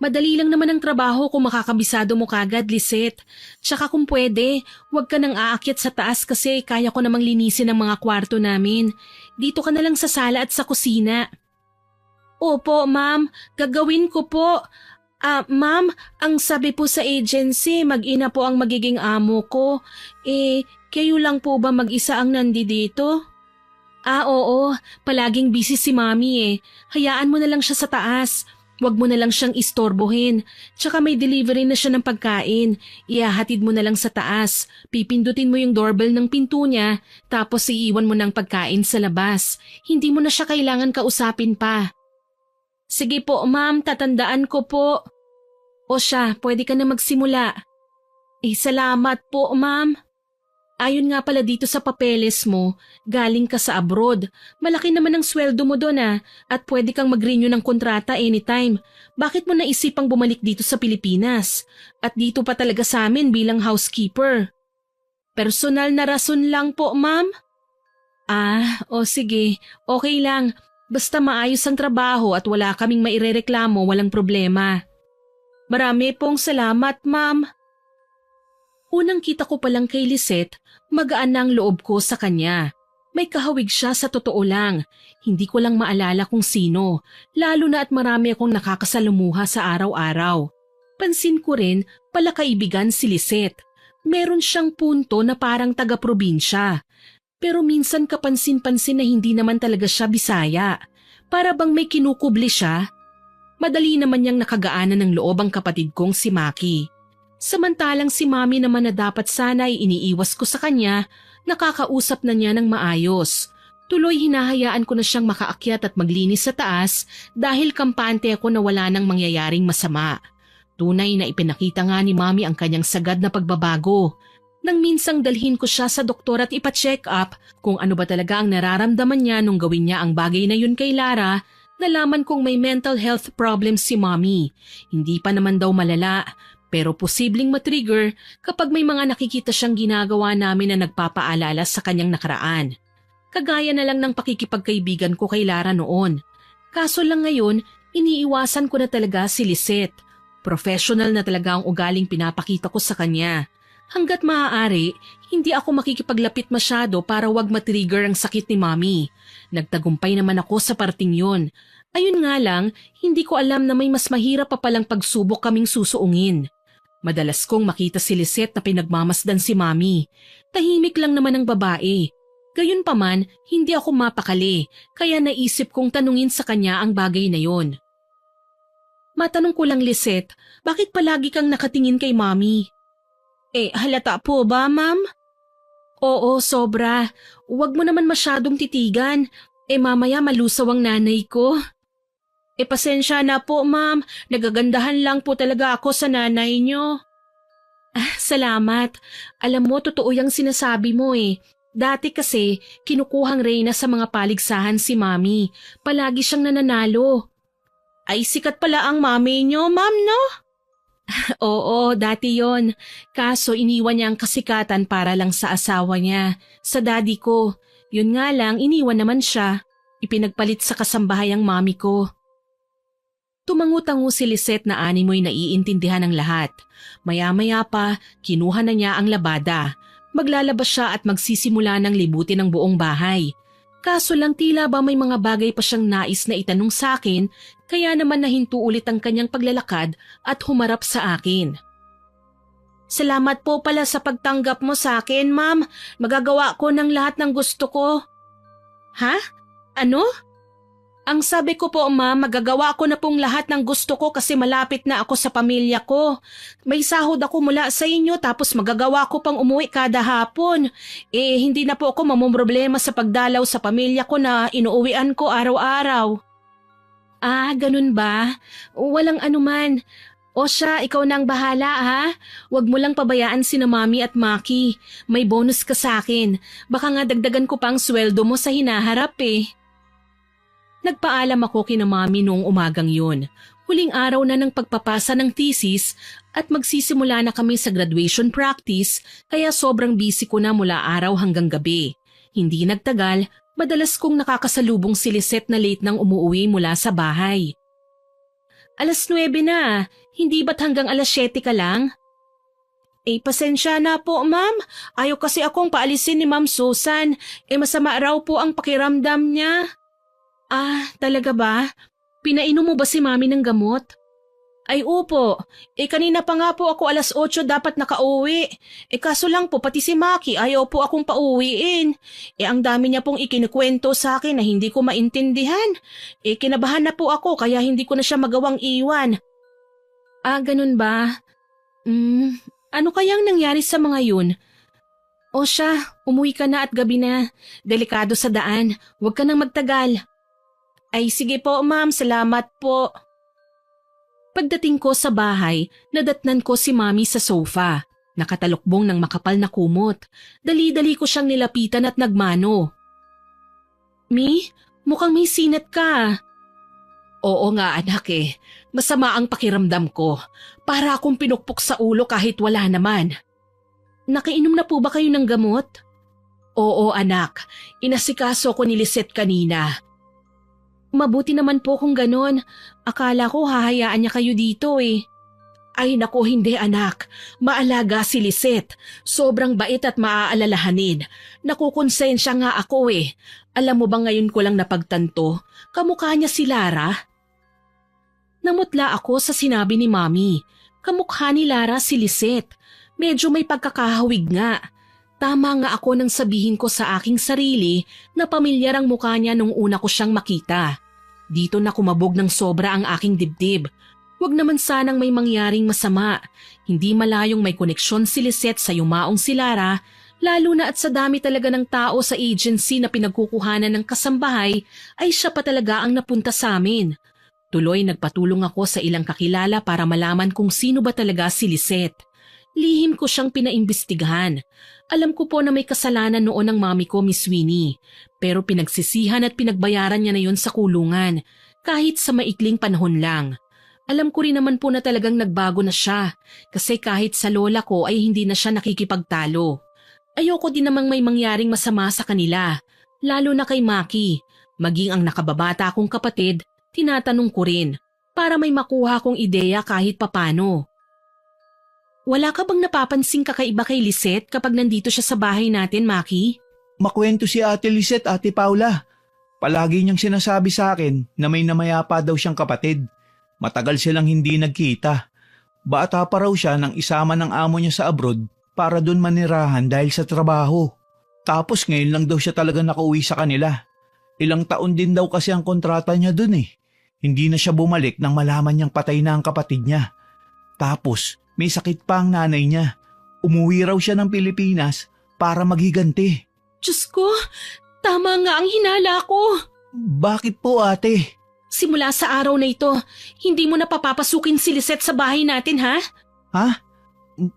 Madali lang naman ang trabaho kung makakabisado mo kagad, Lisette. Tsaka kung pwede, huwag ka nang aakyat sa taas kasi kaya ko namang linisin ang mga kwarto namin. Dito ka na lang sa sala at sa kusina. Opo, ma'am. Gagawin ko po. Ma'am, ang sabi po sa agency, mag-ina po ang magiging amo ko. Kayo lang po ba mag-isa ang nandito? Oo. Palaging busy si Mami . Hayaan mo na lang siya sa taas. Huwag mo na lang siyang istorbohin. Tsaka may delivery na siya ng pagkain. Ihahatid mo na lang sa taas. Pipindutin mo yung doorbell ng pinto niya, tapos iiwan mo ng pagkain sa labas. Hindi mo na siya kailangan kausapin pa. Sige po, ma'am, tatandaan ko po. O siya, pwede ka na magsimula. Salamat po, ma'am. Ayon nga pala dito sa papeles mo, galing ka sa abroad. Malaki naman ang sweldo mo doon at pwede kang mag-renew ng kontrata anytime. Bakit mo naisipang bumalik dito sa Pilipinas? At dito pa talaga sa amin bilang housekeeper? Personal na rason lang po, ma'am. O sige, okay lang. Basta maayos ang trabaho at wala kaming mairereklamo, walang problema. Marami pong salamat, ma'am. Unang kita ko palang kay Lisette, magaan na ang loob ko sa kanya. May kahawig siya sa totoo lang. Hindi ko lang maalala kung sino, lalo na at marami akong nakakasalumuha sa araw-araw. Pansin ko rin, pala kaibigan si Lisette. Meron siyang punto na parang taga-probinsya. Pero minsan kapansin-pansin na hindi naman talaga siya Bisaya. Para bang may kinukubli siya. Madali naman niyang nakagaanan ng loob ang kapatid kong si Maki. Samantalang si Mami naman na dapat sana ay iniiwas ko sa kanya, nakakausap na niya ng maayos. Tuloy hinahayaan ko na siyang makaakyat at maglinis sa taas dahil kampante ako na wala nang mangyayaring masama. Tunay na ipinakita nga ni Mami ang kanyang sagad na pagbabago. Nang minsang dalhin ko siya sa doktor at ipa-check up kung ano ba talaga ang nararamdaman niya nung gawin niya ang bagay na yun kay Lara, nalaman kong may mental health problems si Mommy. Hindi pa naman daw malala, pero posibleng matrigger kapag may mga nakikita siyang ginagawa namin na nagpapaalala sa kanyang nakaraan. Kagaya na lang ng pakikipagkaibigan ko kay Lara noon. Kaso lang ngayon, iniiwasan ko na talaga si Lisette. Professional na talaga ang ugaling pinapakita ko sa kanya. Hanggat maaari, hindi ako makikipaglapit masyado para wag matrigger ang sakit ni Mami. Nagtagumpay naman ako sa parting yun. Ayun nga lang, hindi ko alam na may mas mahirap pa palang pagsubok kaming susuungin. Madalas kong makita si Lisette na pinagmamasdan si Mami. Tahimik lang naman ang babae. Gayunpaman, hindi ako mapakali, kaya naisip kong tanungin sa kanya ang bagay na yon. Matanong ko lang, Lisette, bakit palagi kang nakatingin kay Mami? Halata po ba, ma'am? Oo, sobra. Huwag mo naman masyadong titigan. Mamaya malusaw ang nanay ko. Pasensya na po, ma'am. Nagagandahan lang po talaga ako sa nanay nyo. Salamat. Alam mo, totoo yung sinasabi mo eh. Dati kasi, kinukuhang reyna sa mga paligsahan si Mami. Palagi siyang nananalo. Ay, sikat pala ang mami nyo, ma'am, no? Oo, dati yon. Kaso iniwan niya ang kasikatan para lang sa asawa niya, sa daddy ko. Yun nga lang, iniwan naman siya. Ipinagpalit sa kasambahay ang mami ko. Tumangu-tangu si Lisette na animoy naiintindihan ng lahat. Maya-maya pa, kinuha na niya ang labada. Maglalabas siya at magsisimula ng libutin ang buong bahay. Kaso lang tila ba may mga bagay pa siyang nais na itanong sa akin, kaya naman nahinto ulit ang kanyang paglalakad at humarap sa akin. Salamat po pala sa pagtanggap mo sa akin, ma'am. Magagawa ko ng lahat ng gusto ko. Ha? Ano? Ang sabi ko po, ma'am, magagawa ko na pong lahat ng gusto ko kasi malapit na ako sa pamilya ko. May sahod ako mula sa inyo tapos magagawa ko pang umuwi kada hapon. Hindi na po ako mamumroblema sa pagdalaw sa pamilya ko na inuuwian ko araw-araw. Ganun ba? Walang anuman. O siya, ikaw na ang bahala ha. Huwag mo lang pabayaan sina Mami at Maki. May bonus ka sa akin. Baka nga dagdagan ko pang sweldo mo sa hinaharap eh. Nagpaalam ako kina Mami noong umagang yun. Huling araw na ng pagpapasa ng thesis at magsisimula na kami sa graduation practice kaya sobrang busy ko na mula araw hanggang gabi. Hindi nagtagal, madalas kong nakakasalubong si Lisette na late nang umuwi mula sa bahay. 9:00 na, hindi ba't hanggang 7:00 ka lang? Pasensya na po, ma'am. Ayaw kasi akong paalisin ni Ma'am Susan. Masama raw po ang pakiramdam niya. Talaga ba? Pinainom mo ba si Mami ng gamot? Ay upo, kanina pa nga po ako 8:00 dapat nakauwi. Kaso lang po pati si Maki ayaw po akong pauwiin. Ang dami niya pong ikinikwento sa akin na hindi ko maintindihan. Kinabahan na po ako kaya hindi ko na siya magawang iwan. Ganun ba? Ano kayang nangyari sa mga yun? O siya, umuwi ka na at gabi na. Delikado sa daan, huwag ka nang magtagal. Ay sige po ma'am, salamat po. Pagdating ko sa bahay, nadatnan ko si Mami sa sofa. Nakatalukbong ng makapal na kumot. Dali-dali ko siyang nilapitan at nagmano. Mi, mukhang may sinat ka. Oo nga anak masama ang pakiramdam ko. Para akong pinukpok sa ulo kahit wala naman. Nakainom na po ba kayo ng gamot? Oo anak, inasikaso ko ni Lisette kanina. Mabuti naman po kung ganon. Akala ko hahayaan niya kayo dito Ay nako, hindi anak. Maalaga si Lisette. Sobrang bait at maaalalahanin. Nakukonsensya nga ako eh. Alam mo ba ngayon ko lang napagtanto, kamukha niya si Lara? Namutla ako sa sinabi ni Mami. Kamukha ni Lara si Lisette. Medyo may pagkakahawig nga. Tama nga ako nang sabihin ko sa aking sarili na pamilyar ang mukha niya nung una ko siyang makita. Dito na kumabog ng sobra ang aking dibdib. Huwag naman sanang may mangyaring masama. Hindi malayong may koneksyon si Lisette sa yumaong si Lara, lalo na at sa dami talaga ng tao sa agency na pinagkukuhanan ng kasambahay ay siya pa talaga ang napunta sa amin. Tuloy nagpatulong ako sa ilang kakilala para malaman kung sino ba talaga si Lisette. Lihim ko siyang pinaimbestigahan. Alam ko po na may kasalanan noon ng mami ko, Miss Winnie. Pero pinagsisihan at pinagbayaran niya na yon sa kulungan, kahit sa maikling panahon lang. Alam ko rin naman po na talagang nagbago na siya, kasi kahit sa lola ko ay hindi na siya nakikipagtalo. Ayoko din namang may mangyaring masama sa kanila, lalo na kay Maki. Maging ang nakababata kong kapatid, tinatanong ko rin, para may makuha kong ideya kahit papano. Wala ka bang napapansing kakaiba kay Lisette kapag nandito siya sa bahay natin, Maki? Makwento si Ate Lisette, Ate Paula. Palagi niyang sinasabi sa akin na may namayapa daw siyang kapatid. Matagal silang hindi nagkita. Bata pa raw siya nang isama ng amo niya sa abroad para doon manirahan dahil sa trabaho. Tapos ngayon lang daw siya talaga nakauwi sa kanila. Ilang taon din daw kasi ang kontrata niya doon eh. Hindi na siya bumalik nang malaman niyang patay na ang kapatid niya. Tapos may sakit pa ang nanay niya. Umuwi raw siya ng Pilipinas para maghiganti. Diyos ko, tama nga ang hinala ko. Bakit po ate? Simula sa araw na ito, hindi mo na papapasukin si Lisette sa bahay natin, ha? Ha?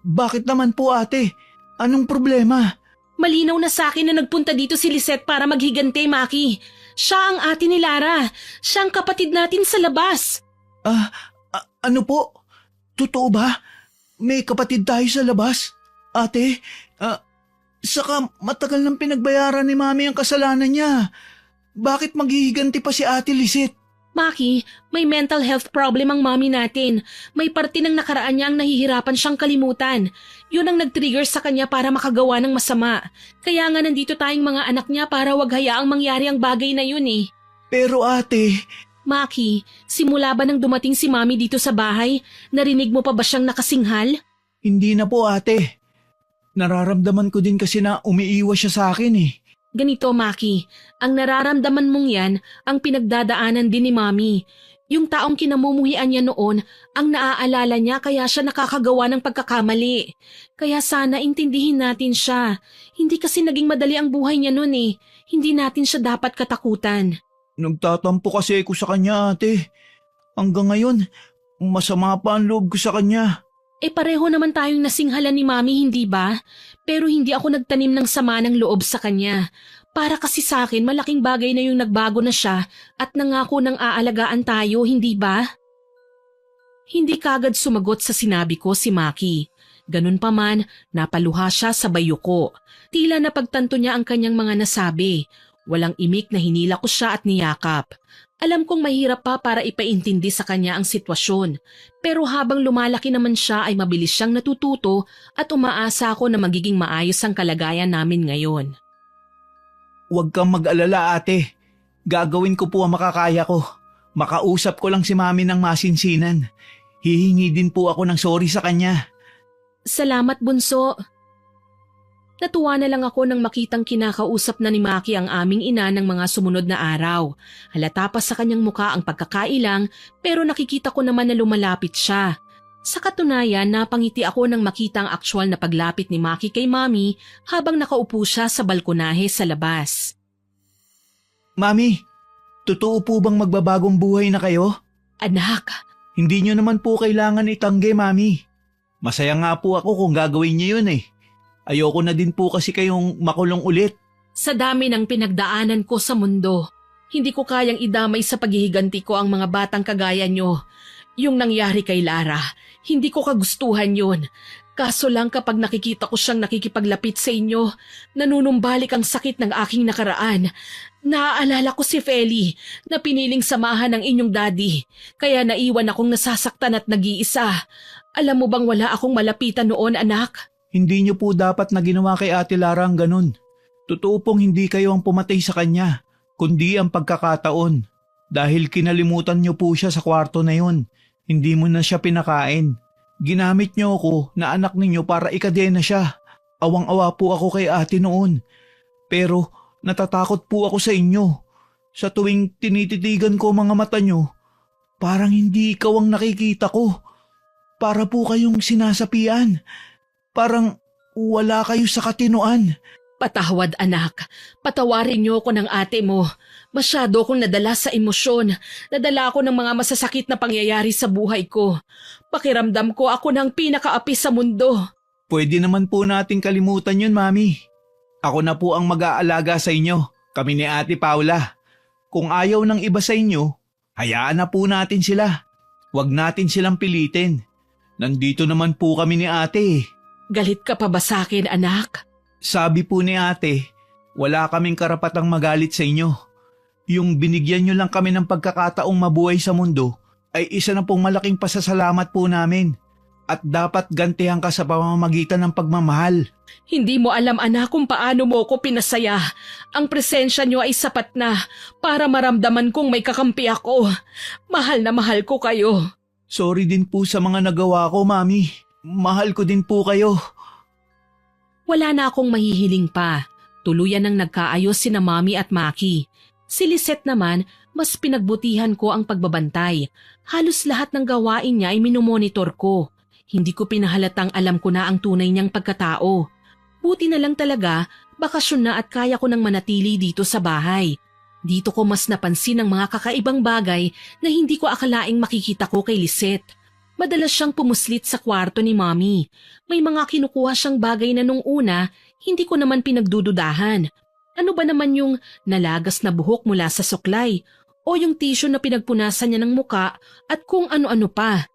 Bakit naman po ate? Anong problema? Malinaw na sa akin na nagpunta dito si Lisette para maghigante, Maki. Siya ang ate ni Lara. Siya ang kapatid natin sa labas. Ano po? Totoo ba? May kapatid tayo sa labas? Ate, saka matagal nang pinagbayaran ni Mami ang kasalanan niya. Bakit maghihiganti pa si Ate Lisette? Maki, may mental health problem ang mami natin. May parte ng nakaraan niya ang nahihirapan siyang kalimutan. Yun ang nag-trigger sa kanya para makagawa ng masama. Kaya nga nandito tayong mga anak niya para wag hayaang mangyari ang bagay na yun eh. Pero ate... Maki, simula ba nang dumating si mami dito sa bahay, narinig mo pa ba siyang nakasinghal? Hindi na po ate. Nararamdaman ko din kasi na umiiwas siya sa akin eh. Ganito, Maki, ang nararamdaman mong yan ang pinagdadaanan din ni Mami. Yung taong kinamumuhian niya noon ang naaalala niya kaya siya nakakagawa ng pagkakamali. Kaya sana intindihin natin siya. Hindi kasi naging madali ang buhay niya noon eh. Hindi natin siya dapat katakutan. Nagtatampo kasi ako sa kanya ate. Hanggang ngayon, masama pa ang loob ko sa kanya. Pareho naman tayong nasinghalan ni Mami, hindi ba? Pero hindi ako nagtanim ng sama ng loob sa kanya. Para kasi sa akin, malaking bagay na yung nagbago na siya at nangako ng aalagaan tayo, hindi ba? Hindi kagad sumagot sa sinabi ko si Maki. Ganun pa man, napaluha siya sa bayuko. Tila napagtanto niya ang kanyang mga nasabi. Walang imik na hinila ko siya at niyakap. Alam kong mahirap pa para ipaintindi sa kanya ang sitwasyon. Pero habang lumalaki naman siya ay mabilis siyang natututo at umaasa ako na magiging maayos ang kalagayan namin ngayon. Huwag kang mag-alala ate. Gagawin ko po ang makakaya ko. Makausap ko lang si Mami ng masinsinan. Hihingi din po ako ng sorry sa kanya. Salamat, Bunso. Natuwa na lang ako nang makitang kinakausap na ni Maki ang aming ina ng mga sumunod na araw. Halata pa sa kanyang muka ang pagkakailang pero nakikita ko naman na lumalapit siya. Sa katunayan, napangiti ako nang makita ang aktwal na paglapit ni Maki kay Mami habang nakaupo siya sa balkonahe sa labas. Mami, totoo po bang magbabagong buhay na kayo? Anak, Hindi nyo naman po kailangan itanggi, Mami. Masaya nga po ako kung gagawin niyo yun eh. Ayoko na din po kasi kayong makulong ulit. sa dami ng pinagdaanan ko sa mundo, hindi ko kayang idamay sa paghihiganti ko ang mga batang kagaya nyo. Yung nangyari kay Lara, hindi ko kagustuhan yun. Kaso lang kapag nakikita ko siyang nakikipaglapit sa inyo, nanunumbalik ang sakit ng aking nakaraan. Naaalala ko si Feli na piniling samahan ng inyong daddy, kaya naiwan akong nasasaktan at nag-iisa. Alam mo bang wala akong malapitan noon, anak? Hindi niyo po dapat na ginawa kay Ate Lara ang ganun. Totoo pong hindi kayo ang pumatay sa kanya, kundi ang pagkakataon. Dahil kinalimutan niyo po siya sa kwarto na yun, hindi mo na siya pinakain. Ginamit niyo ako na anak ninyo para ikadena siya. Awang-awa po ako kay ate noon. Pero natatakot po ako sa inyo. Sa tuwing tinititigan ko mga mata niyo, parang hindi ikaw ang nakikita ko. Para po kayong sinasapian. Parang wala kayo sa katinoan. Patawad anak, patawarin niyo ako ng ate mo. Masyado akong nadala sa emosyon. Nadala ako ng mga masasakit na pangyayari sa buhay ko. Pakiramdam ko ako ng pinakaapi sa mundo. Pwede naman po nating kalimutan yun, Mami. Ako na po ang mag-aalaga sa inyo, kami ni Ate Paula. Kung ayaw ng iba sa inyo, hayaan na po natin sila. Huwag natin silang pilitin. Nandito naman po kami ni Ate. Galit ka pa ba sa akin, anak? Sabi po ni Ate, wala kaming karapatang magalit sa inyo. Yung binigyan nyo lang kami ng pagkakataong mabuhay sa mundo ay isa na pong malaking pasasalamat po namin. At dapat gantihan ka sa pamamagitan ng pagmamahal. Hindi mo alam anak kung paano mo ko pinasaya. Ang presensya niyo ay sapat na para maramdaman kong may kakampi ako. Mahal na mahal ko kayo. Sorry din po sa mga nagawa ko, Mami. Mahal ko din po kayo. Wala na akong mahihiling pa. Tuluyan nang nagkaayos sina Mami at Maki. Si Lisette naman, mas pinagbutihan ko ang pagbabantay. Halos lahat ng gawain niya ay minomonitor ko. Hindi ko pinahalatang alam ko na ang tunay niyang pagkatao. Buti na lang talaga, bakasyon na at kaya ko nang manatili dito sa bahay. Dito ko mas napansin ang mga kakaibang bagay na hindi ko akalaing makikita ko kay Lisette. Madalas siyang pumuslit sa kwarto ni Mommy. May mga kinukuha siyang bagay na nung una, hindi ko naman pinagdududahan. Ano ba naman yung nalagas na buhok mula sa suklay? O yung tissue na pinagpunasan niya ng muka at kung ano-ano pa?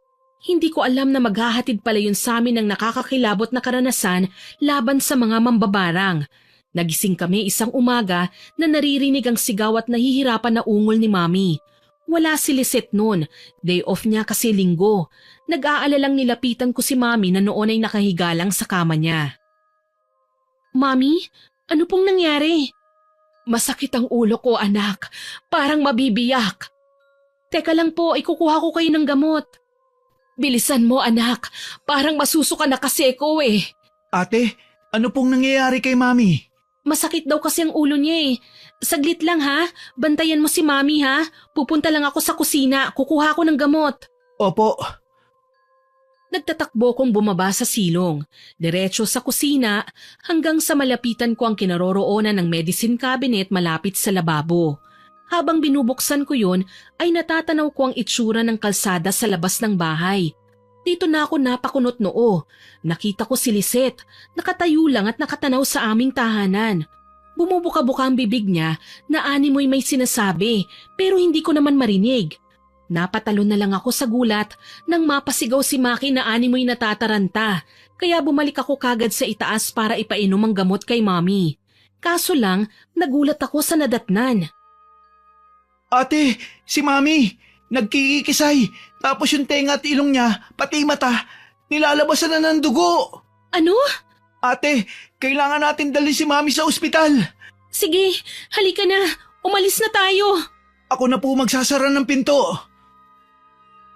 Hindi ko alam na maghahatid pala yun sa amin ng nakakakilabot na karanasan laban sa mga mambabarang. Nagising kami isang umaga na naririnig ang sigaw at nahihirapan na ungol ni Mommy. Wala si Lisette noon, day off niya kasi linggo. Nag-aalalang nilapitan ko si Mommy na noon ay nakahiga lang sa kama niya. Mommy, ano pong nangyari? Masakit ang ulo ko, anak. Parang mabibiyak. Teka lang po, ikukuha ko kayo ng gamot. Bilisan mo, anak. Parang masusuka na kasi ko eh. Ate, ano pong nangyayari kay Mami? Masakit daw kasi ang ulo niya eh. Saglit lang ha. Bantayan mo si Mami ha. Pupunta lang ako sa kusina. Kukuha ko ng gamot. Opo. Nagtatakbo kong bumaba sa silong. Diretso sa kusina hanggang sa malapitan ko ang kinaroroonan ng medicine cabinet malapit sa lababo. Habang binubuksan ko yun ay natatanaw ko ang itsura ng kalsada sa labas ng bahay. Dito na ako napakunot noo. Nakita ko si Lisette, nakatayo lang at nakatanaw sa aming tahanan. Bumubuka-buka ang bibig niya na animoy may sinasabi pero hindi ko naman marinig. Napatalon na lang ako sa gulat nang mapasigaw si Maki na animoy natataranta kaya bumalik ako kagad sa itaas para ipainom ang gamot kay Mommy. Kaso lang, nagulat ako sa nadatnan. Ate, si Mami, nagkikisay. Tapos yung tenga at ilong niya, pati mata, nilalabasan na ng dugo. Ano? Ate, kailangan natin dalhin si Mami sa ospital. Sige, halika na. Umalis na tayo. Ako na po magsasara ng pinto.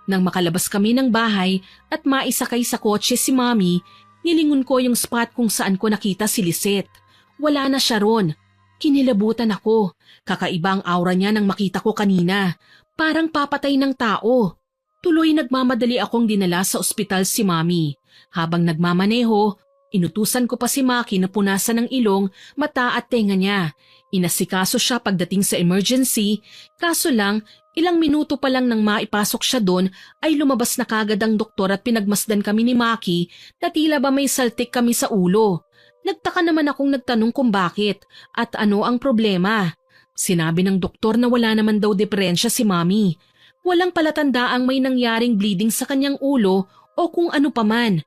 Nang makalabas kami ng bahay at maisakay sa kotse si Mommy, nilingon ko yung spot kung saan ko nakita si Lisette. Wala na siya ron. Kinilabutan ako. Kakaiba ang aura niya nang makita ko kanina. Parang papatay ng tao. Tuloy nagmamadali akong dinala sa ospital si Mommy. Habang nagmamaneho, inutusan ko pa si Maki na punasan ng ilong, mata at tenga niya. Inasikaso siya pagdating sa emergency, kaso lang, ilang minuto pa lang nang maipasok siya doon ay lumabas na kagad ang doktor at pinagmasdan kami ni Maki na tila ba may saltik kami sa ulo. Nagtaka naman akong nagtanong kung bakit at ano ang problema. Sinabi ng doktor na wala naman daw diferensya si Mommy. Walang palatandaang may nangyaring bleeding sa kanyang ulo o kung ano paman.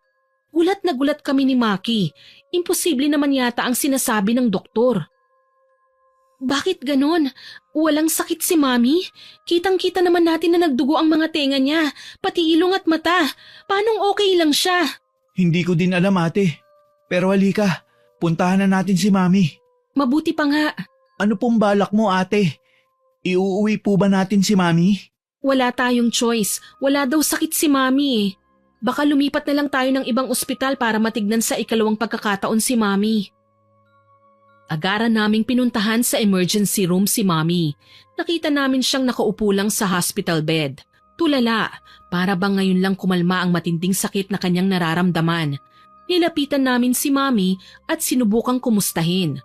Gulat na gulat kami ni Maki. Imposible naman yata ang sinasabi ng doktor. Bakit ganon? Walang sakit si Mami? Kitang-kita naman natin na nagdugo ang mga tenga niya, pati ilong at mata. Paanong okay lang siya? Hindi ko din alam ate. Pero halika, puntahan na natin si Mami. Mabuti pa nga. Ano pong balak mo ate? Iuuwi po ba natin si Mami? Wala tayong choice. Wala daw sakit si Mami eh. Baka lumipat na lang tayo ng ibang ospital para matignan sa ikalawang pagkakataon si Mami. Agaran naming pinuntahan sa emergency room si Mami. Nakita namin siyang nakaupo lang sa hospital bed. Tulala, para bang ngayon lang kumalma ang matinding sakit na kanyang nararamdaman. Nilapitan namin si Mami at sinubukang kumustahin.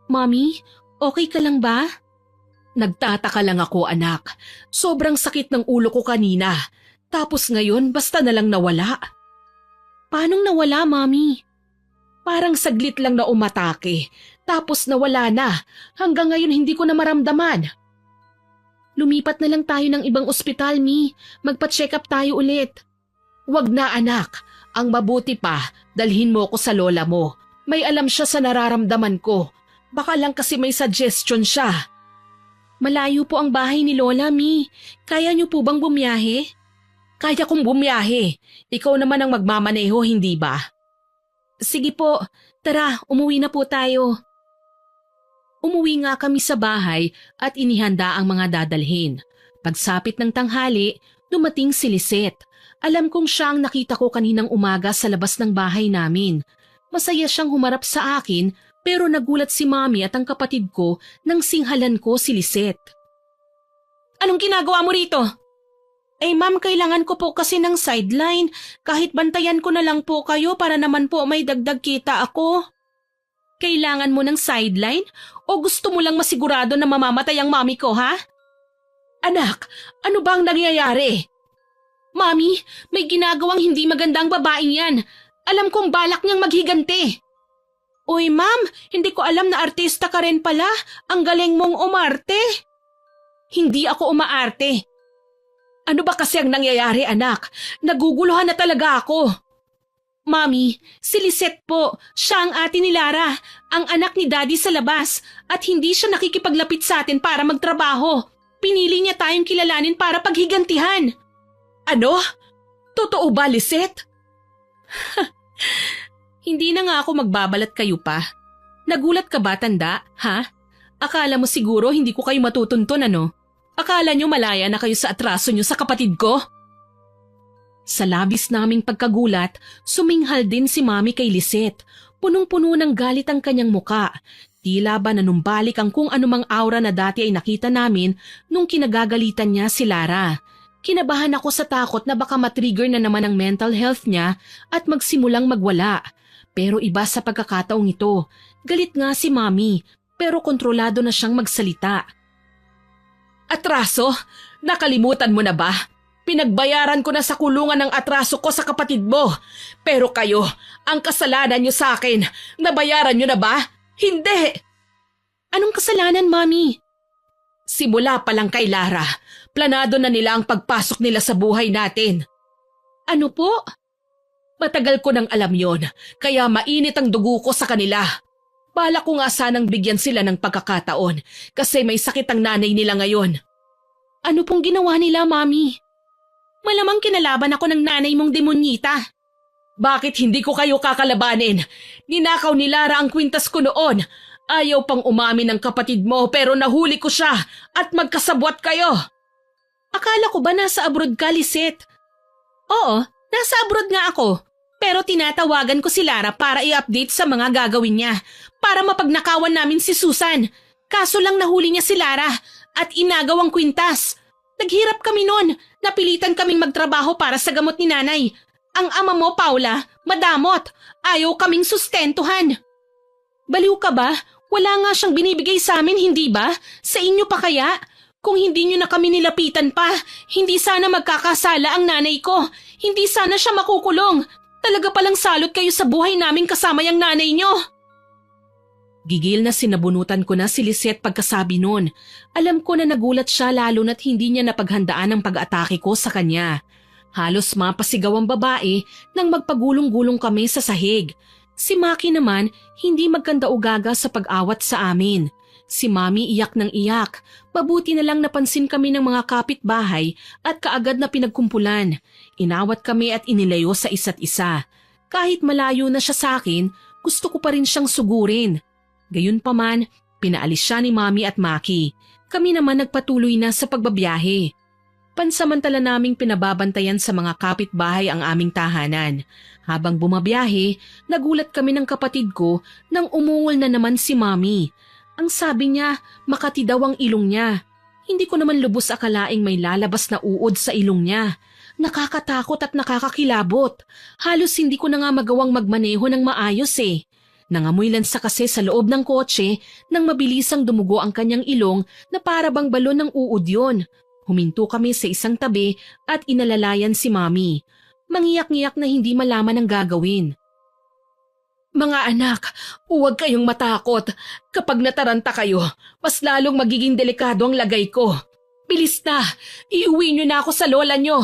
Mami, okay ka lang ba? Nagtataka lang ako anak. Sobrang sakit ng ulo ko kanina. Tapos ngayon basta na lang nawala. Paanong nawala, Mami? Parang saglit lang na umatake. Tapos nawala na. Hanggang ngayon hindi ko na maramdaman. Lumipat na lang tayo ng ibang ospital, Mi. Magpa-check up tayo ulit. Wag na anak. Ang mabuti pa, dalhin mo ko sa lola mo. May alam siya sa nararamdaman ko. Baka lang kasi may suggestion siya. Malayo po ang bahay ni Lola, Mi. Kaya niyo po bang bumiyahe? Kaya kong bumiyahe. Ikaw naman ang magmamaneho, hindi ba? Sige po, tara, umuwi na po tayo. Umuwi nga kami sa bahay at inihanda ang mga dadalhin. Pagsapit ng tanghali, dumating si Lisette. Alam kong siya ang nakita ko kaninang umaga sa labas ng bahay namin. Masaya siyang humarap sa akin pero nagulat si Mami at ang kapatid ko nang singhalan ko si Lisette. Anong ginagawa mo rito? Eh ma'am, kailangan ko po kasi ng sideline. Kahit bantayan ko na lang po kayo para naman po may dagdag kita ako. Kailangan mo ng sideline? O gusto mo lang masigurado na mamamatay ang mami ko, ha? Anak, ano ba ang nangyayari? Mami, may ginagawang hindi magandang babaeng yan. Alam kong balak niyang maghiganti. Uy ma'am, hindi ko alam na artista ka rin pala. Ang galing mong umarte. Hindi ako umaarte. Ano ba kasi ang nangyayari anak? Naguguluhan na talaga ako. Mami, si Lisette po. Siya ang ate ni Lara, ang anak ni Daddy sa labas. At hindi siya nakikipaglapit sa atin para magtrabaho. Pinili niya tayong kilalanin para paghigantihan. Ano? Totoo ba, Lisette? Hindi na nga ako magbabalat kayo pa. Nagulat ka ba, tanda? Ha? Akala mo siguro hindi ko kayo matutuntun, ano? Akala nyo malaya na kayo sa atraso nyo sa kapatid ko? Sa labis naming pagkagulat, suminghal din si Mami kay Lisette. Punong-puno ng galit ang kanyang muka. Tila ba nanumbalik ang kung anumang aura na dati ay nakita namin nung kinagagalitan niya si Lara. Kinabahan ako sa takot na baka matrigger na naman ang mental health niya at magsimulang magwala. Pero iba sa pagkakataong ito, galit nga si Mami pero kontrolado na siyang magsalita. Atraso? Nakalimutan mo na ba? Pinagbayaran ko na sa kulungan ng atraso ko sa kapatid mo. Pero kayo, ang kasalanan niyo sa akin, nabayaran niyo na ba? Hindi! Anong kasalanan, Mami? Simula pa lang kay Lara, planado na nila ang pagpasok nila sa buhay natin. Ano po? Matagal ko nang alam yon, kaya mainit ang dugo ko sa kanila. Bala ko nga sanang bigyan sila ng pagkakataon kasi may sakit ang nanay nila ngayon. Ano pong ginawa nila, Mami? Malamang kinalaban ako ng nanay mong demonyita. Bakit hindi ko kayo kakalabanin? Ninakaw ni Lara ang kwintas ko noon. Ayaw pang umamin ng kapatid mo pero nahuli ko siya at magkasabwat kayo. Akala ko ba nasa abroad ka, Lisette? Oo, nasa abroad nga ako. Pero tinatawagan ko si Lara para i-update sa mga gagawin niya para mapagnakawan namin si Susan. Kaso lang nahuli niya si Lara at inagaw ang kwintas. Naghirap kami noon. Napilitan kaming magtrabaho para sa gamot ni nanay. Ang ama mo, Paula, madamot. Ayaw kaming sustentuhan. Baliw ka ba? Wala nga siyang binibigay sa amin, hindi ba? Sa inyo pa kaya? Kung hindi nyo na kami nilapitan pa, hindi sana magkakasala ang nanay ko. Hindi sana siya makukulong. Talaga palang salot kayo sa buhay namin kasama yung nanay nyo. Gigil na sinabunutan ko na si Lisette pagkasabi nun. Alam ko na nagulat siya lalo na't hindi niya napaghandaan ang pag-atake ko sa kanya. Halos mapasigaw ang babae nang magpagulong-gulong kami sa sahig. Si Maki naman hindi magkanda-ugaga sa pag-awat sa amin. Si Mami iyak ng iyak. Mabuti na lang napansin kami ng mga kapitbahay at kaagad na pinagkumpulan. Inawat kami at inilayo sa isa't isa. Kahit malayo na siya sa akin, gusto ko pa rin siyang sugurin. Gayunpaman, pinaalis siya ni Mami at Maki. Kami naman nagpatuloy na sa pagbabiyahe. Pansamantala naming pinababantayan sa mga kapitbahay ang aming tahanan. Habang bumabiyahe, nagulat kami ng kapatid ko nang umungol na naman si Mami. Ang sabi niya, makati daw ang ilong niya. Hindi ko naman lubos akalaing may lalabas na uod sa ilong niya. Nakakatakot at nakakakilabot. Halos hindi ko na nga magawang magmaneho ng maayos eh. Nangamoy lansa kasi sa loob ng kotse nang mabilisang dumugo ang kanyang ilong na para bang balon ng uod yun. Huminto kami sa isang tabi at inalalayan si Mami. Mangiyak-ngiyak na hindi malaman ang gagawin. Mga anak, huwag kayong matakot. Kapag nataranta kayo, mas lalong magiging delikado ang lagay ko. Bilis na, iuwi niyo na ako sa lola niyo.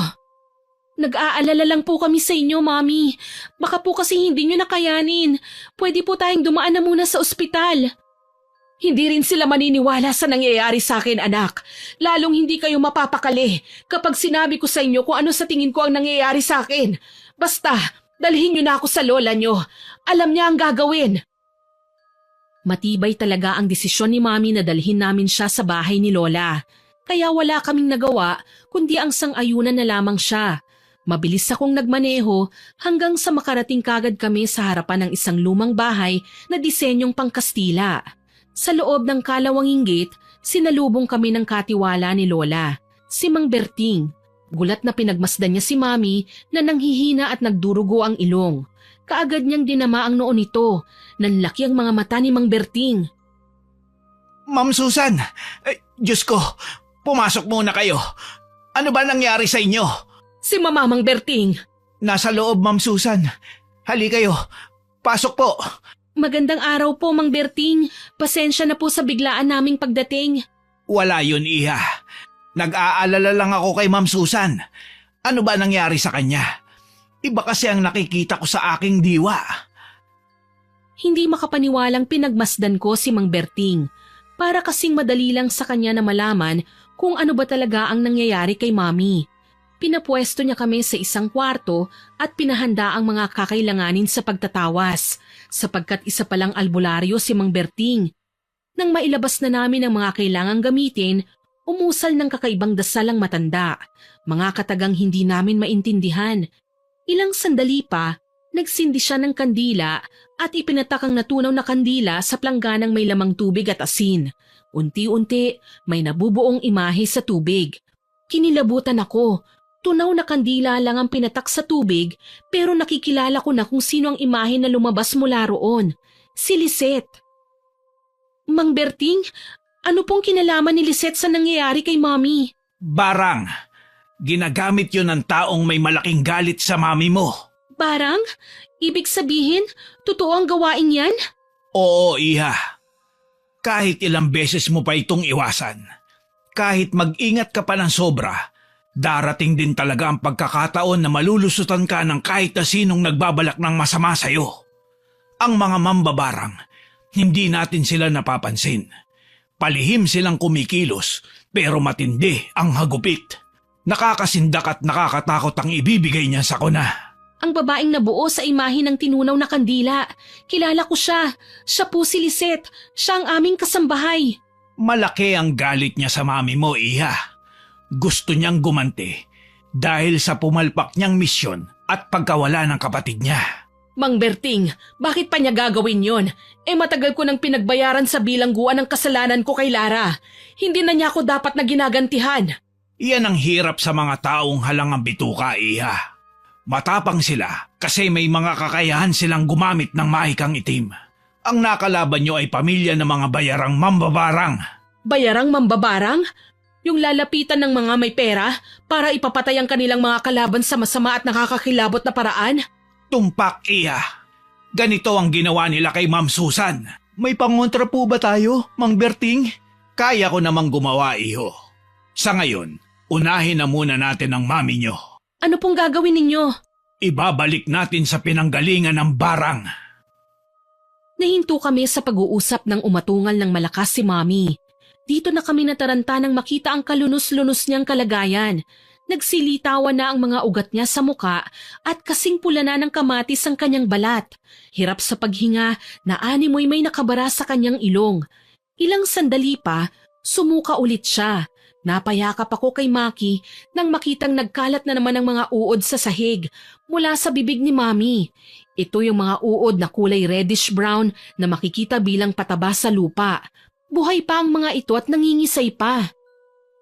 Nag-aalala lang po kami sa inyo, Mami. Baka po kasi hindi niyo nakayanin. Pwede po tayong dumaan na muna sa ospital. Hindi rin sila maniniwala sa nangyayari sa akin, anak. Lalong hindi kayo mapapakali kapag sinabi ko sa inyo kung ano sa tingin ko ang nangyayari sa akin. Basta, dalhin niyo na ako sa lola niyo. Alam niya ang gagawin. Matibay talaga ang desisyon ni Mami na dalhin namin siya sa bahay ni Lola. Kaya wala kaming nagawa kundi ang sang-ayunan na lamang siya. Mabilis akong nagmaneho hanggang sa makarating kagad kami sa harapan ng isang lumang bahay na disenyong pangkastila. Sa loob ng kalawang inggit, sinalubong kami ng katiwala ni Lola, si Mang Berting. Gulat na pinagmasdan niya si Mami na nanghihina at nagdurugo ang ilong. Kaagad niyang dinama ang noo nito. Nanlaki ang mga mata ni Mang Berting. Ma'am Susan, Diyos ko, pumasok muna kayo. Ano ba nangyari sa inyo? Si Mama Mang Berting. Nasa loob, Ma'am Susan. Hali kayo, pasok po. Magandang araw po, Mang Berting. Pasensya na po sa biglaan naming pagdating. Wala yun, Iha. Nag-aalala lang ako kay Ma'am Susan. Ano ba nangyari sa kanya? Iba kasi ang nakikita ko sa aking diwa. Hindi makapaniwalang pinagmasdan ko si Mang Berting. Para kasing madali lang sa kanya na malaman kung ano ba talaga ang nangyayari kay Mami. Pinapwesto niya kami sa isang kwarto at pinahanda ang mga kakailanganin sa pagtatawas, sapagkat isa palang albularyo si Mang Berting. Nang mailabas na namin ang mga kailangang gamitin, umusal ng kakaibang dasal ang matanda, mga katagang hindi namin maintindihan. Ilang sandali pa, nagsindi siya ng kandila at ipinatak ang natunaw na kandila sa plangganang may lamang tubig at asin. Unti-unti, may nabubuong imahe sa tubig. Kinilabutan ako. Tunaw na kandila lang ang pinatak sa tubig pero nakikilala ko na kung sino ang imahe na lumabas mula roon. Si Lisette. Mang Berting, ano pong kinalaman ni Lisette sa nangyayari kay Mami? Barang. Ginagamit yun ng taong may malaking galit sa mami mo. Barang? Ibig sabihin, totoo ang gawain yan? Oo, Iha. Kahit ilang beses mo pa itong iwasan, kahit mag-ingat ka pa ng sobra, darating din talaga ang pagkakataon na malulusutan ka ng kahit na sinong nagbabalak ng masama sa'yo. Ang mga mambabarang, hindi natin sila napapansin. Palihim silang kumikilos, pero matindi ang hagupit. Nakakasindak at nakakatakot ang ibibigay niya sa kuna. Ang babaeng nabuo sa imahe ng tinunaw na kandila. Kilala ko siya. Siya po si Lisette. Siya ang aming kasambahay. Malaki ang galit niya sa mami mo, Iha. Gusto niyang gumanti dahil sa pumalpak niyang misyon at pagkawala ng kapatid niya. Mang Berting, bakit pa niya gagawin yon? Matagal ko nang pinagbayaran sa bilangguan ng kasalanan ko kay Lara. Hindi na niya ako dapat na ginagantihan. Iyan ang hirap sa mga taong halangang bituka, Iha. Matapang sila kasi may mga kakayahan silang gumamit ng mahikang itim. Ang nakalaban nyo ay pamilya ng mga bayarang mambabarang. Bayarang mambabarang? Yung lalapitan ng mga may pera para ipapatay ang kanilang mga kalaban sa masama at nakakakilabot na paraan? Tumpak, Iha. Ganito ang ginawa nila kay Ma'am Susan. May pangontra po ba tayo, Mang Berting? Kaya ko namang gumawa, Iho. Sa ngayon, unahin na muna natin ang mami nyo. Ano pong gagawin ninyo? Ibabalik natin sa pinanggalingan ng barang. Nahinto kami sa pag-uusap ng umatungal ng malakas si Mami. Dito na kami nataranta nang makita ang kalunos-lunos niyang kalagayan. Nagsilitawan na ang mga ugat niya sa muka at kasing pula na ng kamatis ang kanyang balat. Hirap sa paghinga na animoy may nakabara sa kanyang ilong. Ilang sandali pa, sumuka ulit siya. Napayakap ako kay Maki nang makitang nagkalat na naman ang mga uod sa sahig mula sa bibig ni Mami. Ito yung mga uod na kulay reddish-brown na makikita bilang pataba sa lupa. Buhay pa ang mga ito at nangingisay pa.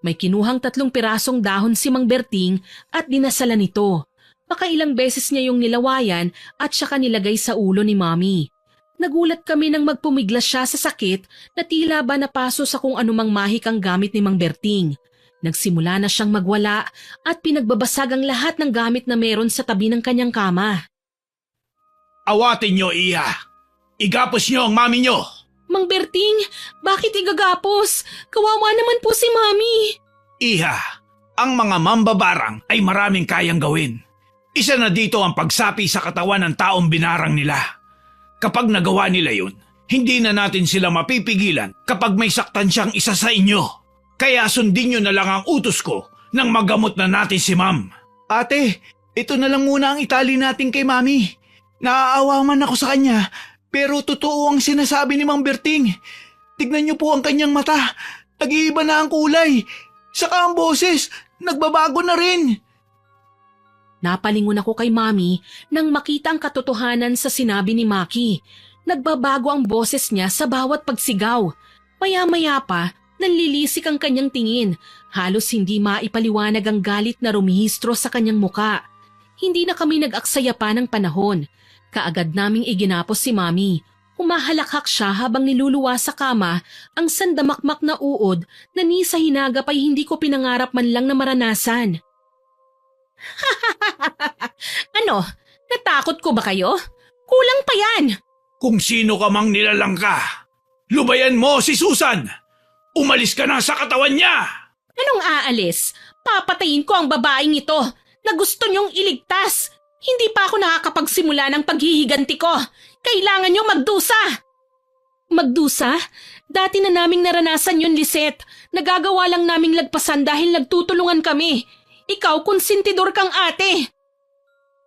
May kinuhang 3 pirasong dahon si Mang Berting at dinasalan nito. Makailang beses niya yung nilawayan at saka nilagay sa ulo ni Mami. Nagulat kami nang magpumiglas siya sa sakit na tila ba napaso sa kung anumang mahikang gamit ni Mang Berting. Nagsimula na siyang magwala at pinagbabasag ang lahat ng gamit na meron sa tabi ng kanyang kama. Awatin nyo, Iha. Igapos nyo ang mami nyo. Mang Berting, bakit igagapos? Kawawa naman po si Mami. Iha, ang mga mambabarang ay maraming kayang gawin. Isa na dito ang pagsapi sa katawan ng taong binarang nila. Kapag nagawa nila yun, hindi na natin sila mapipigilan kapag may saktan siyang isa sa inyo. Kaya sundin nyo na lang ang utos ko nang magamot na natin si Ma'am. Ate, ito na lang muna ang itali natin kay Mami. Naaawa man ako sa kanya, pero totoo ang sinasabi ni Mang Berting. Tignan niyo po ang kanyang mata. Nag-iiba na ang kulay. Saka ang boses, nagbabago na rin. Napalingon ako kay Mami nang makita ang katotohanan sa sinabi ni Maki. Nagbabago ang boses niya sa bawat pagsigaw. Maya-maya pa, nanlilisik ang kanyang tingin. Halos hindi maipaliwanag ang galit na rumihistro sa kanyang muka. Hindi na kami nag-aksaya pa ng panahon. Kaagad naming iginapos si Mami. Humahalakhak siya habang niluluwa sa kama ang sandamakmak na uod na ni sa hinagap ay hindi ko pinangarap man lang na maranasan. Ano? Natakot ko ba kayo? Kulang pa yan! Kung sino ka mang nilalang ka, lubayan mo si Susan! Umalis ka na sa katawan niya! Anong aalis? Papatayin ko ang babaeng ito na gusto niyong iligtas. Hindi pa ako nakakapagsimula ng paghihiganti ko. Kailangan niyo magdusa! Magdusa? Dati na naming naranasan yun, Lisette. Nagagawa lang naming lagpasan dahil nagtutulungan kami. Ikaw, konsentidor kang ate.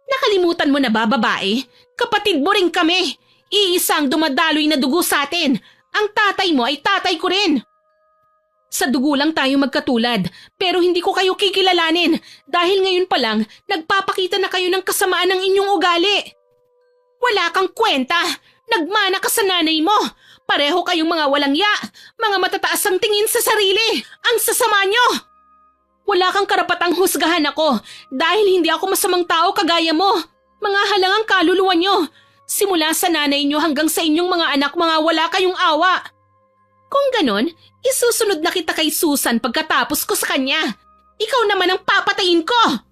Nakalimutan mo na ba, babae? Kapatid mo rin kami. Iisa ang dumadaloy na dugo sa atin. Ang tatay mo ay tatay ko rin. Sa dugo lang tayo magkatulad, pero hindi ko kayo kikilalanin dahil ngayon pa lang nagpapakita na kayo ng kasamaan ng inyong ugali. Wala kang kwenta. Nagmana ka sa nanay mo. Pareho kayong mga walang ya, mga matataas ang tingin sa sarili. Ang sasama nyo. Wala kang karapatang husgahan ako dahil hindi ako masamang tao kagaya mo. Mga halangang kaluluwa nyo. Simula sa nanay nyo hanggang sa inyong mga anak, mga wala kayong awa. Kung ganon, isusunod na kita kay Susan pagkatapos ko sa kanya. Ikaw naman ang papatayin ko!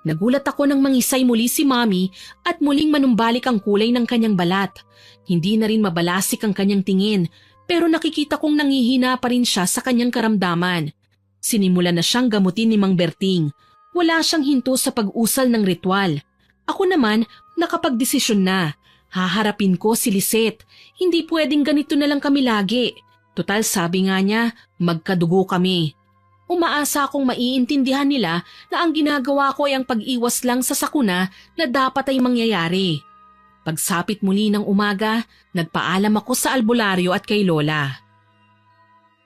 Nagulat ako nang mangisay muli si Mami at muling manumbalik ang kulay ng kanyang balat. Hindi na rin mabalasik ang kanyang tingin, pero nakikita kong nangihina pa rin siya sa kanyang karamdaman. Sinimulan na siyang gamutin ni Mang Berting. Wala siyang hinto sa pag-usal ng ritual. Ako naman, nakapagdesisyon na. Haharapin ko si Lisette. Hindi pwedeng ganito na lang kami lagi. Total sabi nga niya, magkadugo kami. Umaasa akong maiintindihan nila na ang ginagawa ko ay ang pag-iwas lang sa sakuna na dapat ay mangyayari. Pagsapit muli ng umaga, nagpaalam ako sa albularyo at kay Lola.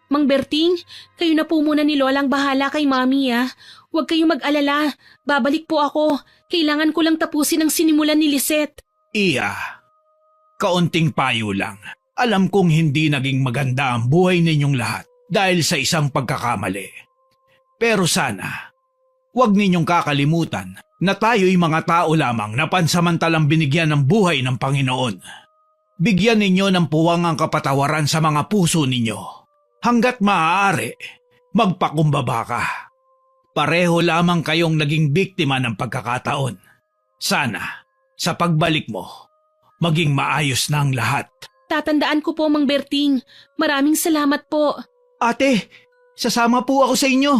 Mang Berting, kayo na po muna ni Lola ang bahala kay Mami ah. Huwag kayong mag-alala, babalik po ako. Kailangan ko lang tapusin ang sinimulan ni Lisette. Iya, kaunting payo lang. Alam kong hindi naging maganda ang buhay ninyong lahat dahil sa isang pagkakamali. Pero sana, huwag ninyong kakalimutan na tayo'y mga tao lamang na pansamantalang binigyan ng buhay ng Panginoon. Bigyan ninyo ng puwang ang kapatawaran sa mga puso ninyo. Hanggat maaari, magpakumbaba ka. Pareho lamang kayong naging biktima ng pagkakataon. Sana, sa pagbalik mo, maging maayos na ang lahat. Tatandaan ko po, Mang Berting. Maraming salamat po. Ate, sasama po ako sa inyo.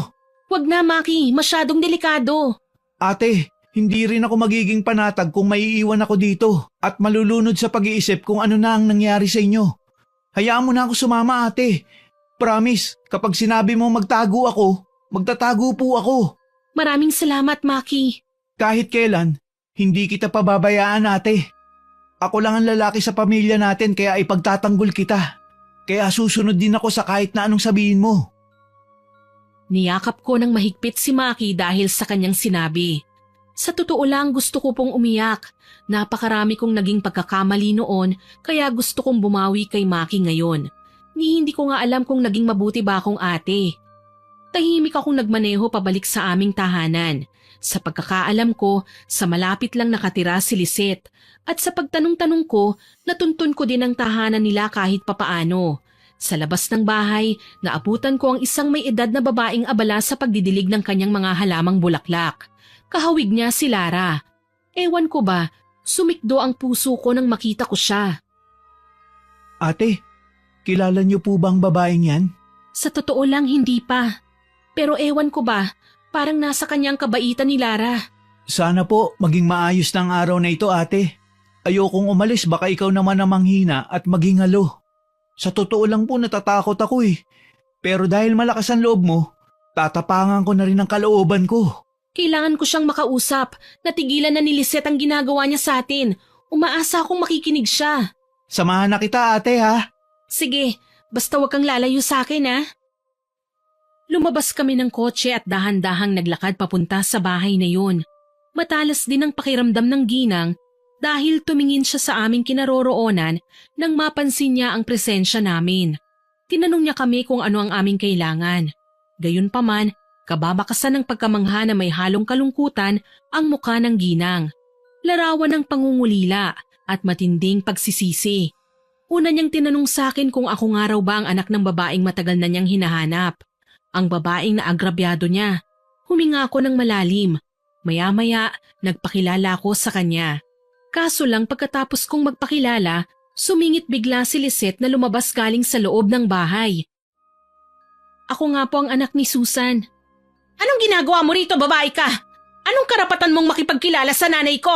Wag na, Maki. Masyadong delikado. Ate, Hindi rin ako magiging panatag kung maiiwan ako dito at malulunod sa pag-iisip kung ano na ang nangyari sa inyo. Hayaan mo na ako sumama, ate. Promise, kapag sinabi mo magtago ako, magtatago po ako. Maraming salamat, Maki. Kahit kailan, hindi kita pababayaan, ate. Ako lang ang lalaki sa pamilya natin kaya ipagtatanggol kita. Kaya susunod din ako sa kahit na anong sabihin mo. Niyakap ko ng mahigpit si Maki dahil sa kanyang sinabi. Sa totoo lang gusto ko pong umiyak. Napakarami kong naging pagkakamali noon kaya gusto kong bumawi kay Maki ngayon. Hindi ko nga alam kung naging mabuti ba akong ate. Tahimik akong nagmaneho pabalik sa aming tahanan. Sa pagkakaalam ko, sa malapit lang nakatira si Lisette. At sa pagtanong-tanong ko, natuntun ko din ang tahanan nila kahit papaano. Sa labas ng bahay, naabutan ko ang isang may edad na babaeng abala sa pagdidilig ng kanyang mga halamang bulaklak. Kahawig niya si Lara. Ewan ko ba, sumikdo ang puso ko nang makita ko siya. Ate, kilala niyo po bang babaeng yan? Sa totoo lang hindi pa. Pero ewan ko ba, parang nasa kanyang kabaitan ni Lara. Sana po maging maayos na ang araw na ito, ate. Ayokong umalis baka ikaw naman ang manghina at maging halo. Sa totoo lang po natatakot ako eh. Pero dahil malakas ang loob mo, tatapangan ko na rin ang kalooban ko. Kailangan ko siyang makausap. Natigilan na ni Lisette ang ginagawa niya sa atin. Umaasa akong makikinig siya. Samahan na kita, ate, ha? Sige, basta wag kang lalayo sa akin, ha? Lumabas kami ng kotse at dahan-dahang naglakad papunta sa bahay na yun. Matalas din ang pakiramdam ng ginang dahil tumingin siya sa aming kinaroroonan nang mapansin niya ang presensya namin. Tinanong niya kami kung ano ang aming kailangan. Gayunpaman, kababakasan ng pagkamangha na may halong kalungkutan ang mukha ng ginang. Larawan ng pangungulila at matinding pagsisisi. Una niyang tinanong sa akin kung ako nga raw ba ang anak ng babaeng matagal na niyang hinahanap. Ang babaeng na agrabyado niya. Huminga ako ng malalim. Maya-maya, nagpakilala ako sa kanya. Kaso lang pagkatapos kong magpakilala, sumingit bigla si Lisette na lumabas galing sa loob ng bahay. Ako nga po ang anak ni Susan. Anong ginagawa mo rito, babae ka? Anong karapatan mong makipagkilala sa nanay ko?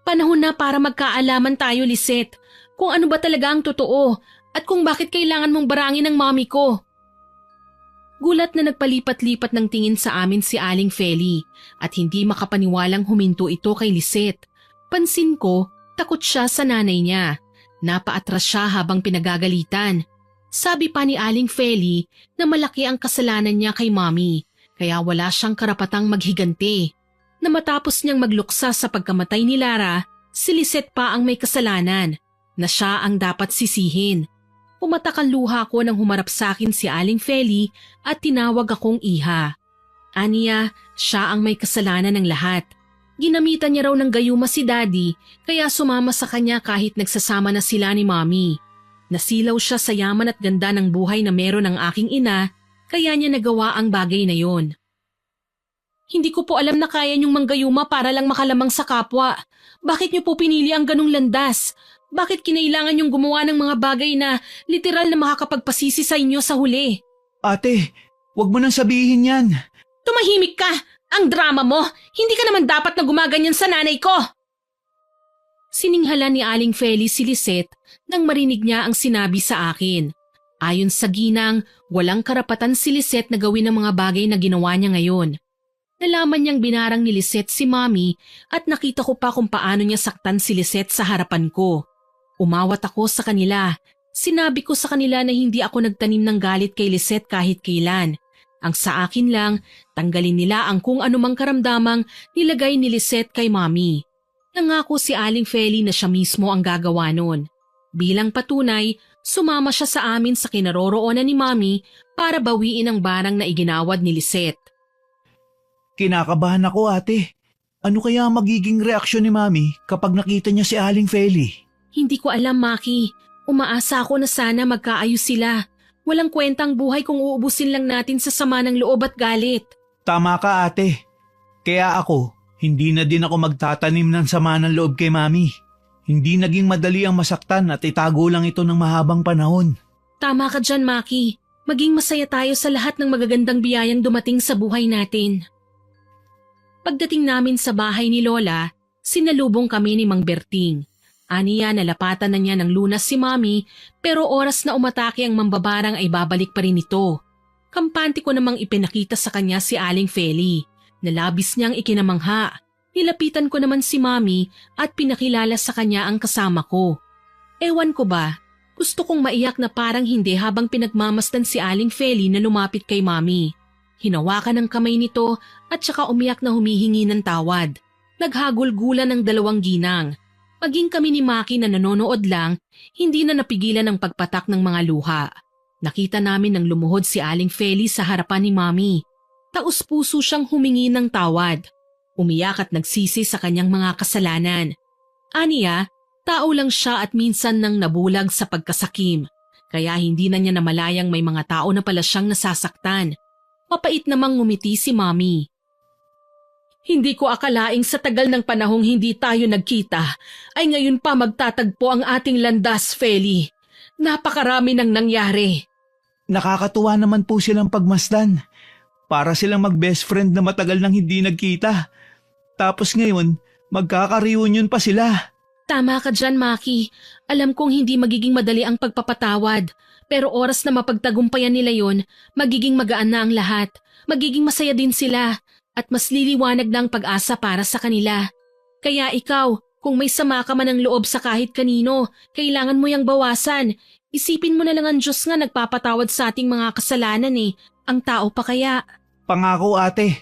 Panahon na para magkaalaman tayo, Lisette, kung ano ba talaga ang totoo at kung bakit kailangan mong barangin ang mami ko. Gulat na nagpalipat-lipat ng tingin sa amin si Aling Feli at hindi makapaniwalang huminto ito kay Lisette. Pansin ko, takot siya sa nanay niya. Napaatras siya habang pinagagalitan. Sabi pa ni Aling Feli na malaki ang kasalanan niya kay mami, kaya wala siyang karapatang maghiganti. Na matapos niyang magluksa sa pagkamatay ni Lara, si Lisette pa ang may kasalanan, na siya ang dapat sisihin. Pumatak ang luha ko nang humarap sa akin si Aling Feli at tinawag akong iha. Aniya, siya ang may kasalanan ng lahat. Ginamitan niya raw ng gayuma si Daddy kaya sumama sa kanya kahit nagsasama na sila ni Mommy. Nasilaw siya sa yaman at ganda ng buhay na meron ng aking ina kaya niya nagawa ang bagay na yon. Hindi ko po alam na kaya niyong manggayuma para lang makalamang sa kapwa. Bakit niyo po pinili ang ganong landas? Bakit kinailangan niyong gumawa ng mga bagay na literal na makakapagpasisi sa inyo sa huli? Ate, wag mo nang sabihin yan. Tumahimik ka! Ang drama mo! Hindi ka naman dapat na gumaganyan sa nanay ko! Sininghala ni Aling Feli si Lisette nang marinig niya ang sinabi sa akin. Ayon sa ginang, walang karapatan si Lisette na gawin ang mga bagay na ginawa niya ngayon. Nalaman niyang binarang ni Lisette si Mommy at nakita ko pa kung paano niya saktan si Lisette sa harapan ko. Umawat ako sa kanila. Sinabi ko sa kanila na hindi ako nagtanim ng galit kay Lisette kahit kailan. Ang sa akin lang, tanggalin nila ang kung anumang karamdamang nilagay ni Lisette kay Mommy. Nangako si Aling Feli na siya mismo ang gagawa nun. Bilang patunay, sumama siya sa amin sa kinaroroonan ni Mommy para bawiin ang barang na iginawad ni Lisette. Kinakabahan ako, ate. Ano kaya magiging reaksyon ni Mami kapag nakita niya si Aling Feli? Hindi ko alam, Maki. Umaasa ako na sana magkaayos sila. Walang kwentang buhay kung uubusin lang natin sa sama ng loob at galit. Tama ka, ate. Kaya ako, hindi na din ako magtatanim ng sama ng loob kay Mami. Hindi naging madali ang masaktan at itago lang ito ng mahabang panahon. Tama ka dyan, Maki. Maging masaya tayo sa lahat ng magagandang biyayang dumating sa buhay natin. Pagdating namin sa bahay ni Lola, sinalubong kami ni Mang Berting. Aniya nalapatan na niya ng lunas si Mami pero oras na umatake ang mambabarang ay babalik pa rin ito. Kampante ko namang ipinakita sa kanya si Aling Feli. Nalabis niyang ikinamangha. Nilapitan ko naman si Mami at pinakilala sa kanya ang kasama ko. Ewan ko ba, gusto kong maiyak na parang hindi habang pinagmamasdan si Aling Feli na lumapit kay Mami. Hinawakan ng kamay nito at saka umiyak na humihingi ng tawad. Naghagulgulan ng dalawang ginang. Maging kami ni Maki na nanonood lang, hindi na napigilan ang pagpatak ng mga luha. Nakita namin nang lumuhod si Aling Feli sa harapan ni Mami. Taus-puso siyang humingi ng tawad. Umiyak at nagsisi sa kanyang mga kasalanan. Aniya, tao lang siya at minsan nang nabulag sa pagkasakim. Kaya hindi na niya namalayang may mga tao na pala siyang nasasaktan. Mapait namang ngumiti si Mami. Hindi ko akalaing sa tagal ng panahong hindi tayo nagkita, ay ngayon pa magtatagpo ang ating landas, Feli. Napakarami nang nangyari. Nakakatuwa naman po silang pagmasdan. Para silang mag-best friend na matagal nang hindi nagkita. Tapos ngayon, magkaka-reunion pa sila. Tama ka dyan, Maki. Alam kong hindi magiging madali ang pagpapatawad. Pero oras na mapagtagumpayan nila yon, magiging magaan na ang lahat. Magiging masaya din sila. At mas liliwanag ng pag-asa para sa kanila. Kaya ikaw, kung may sama ka man ng loob sa kahit kanino, kailangan mo yang bawasan. Isipin mo na lang ang Diyos nga nagpapatawad sa ating mga kasalanan eh. Ang tao pa kaya. Pangako ate,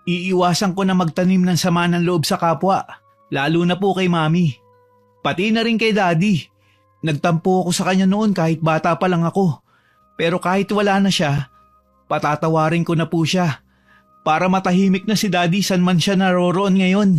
iiwasan ko na magtanim ng sama ng loob sa kapwa, lalo na po kay Mami. Pati na rin kay Daddy. Nagtampo ako sa kanya noon kahit bata pa lang ako. Pero kahit wala na siya, patatawarin ko na po siya. Para matahimik na si Daddy san man siya naroroon ngayon.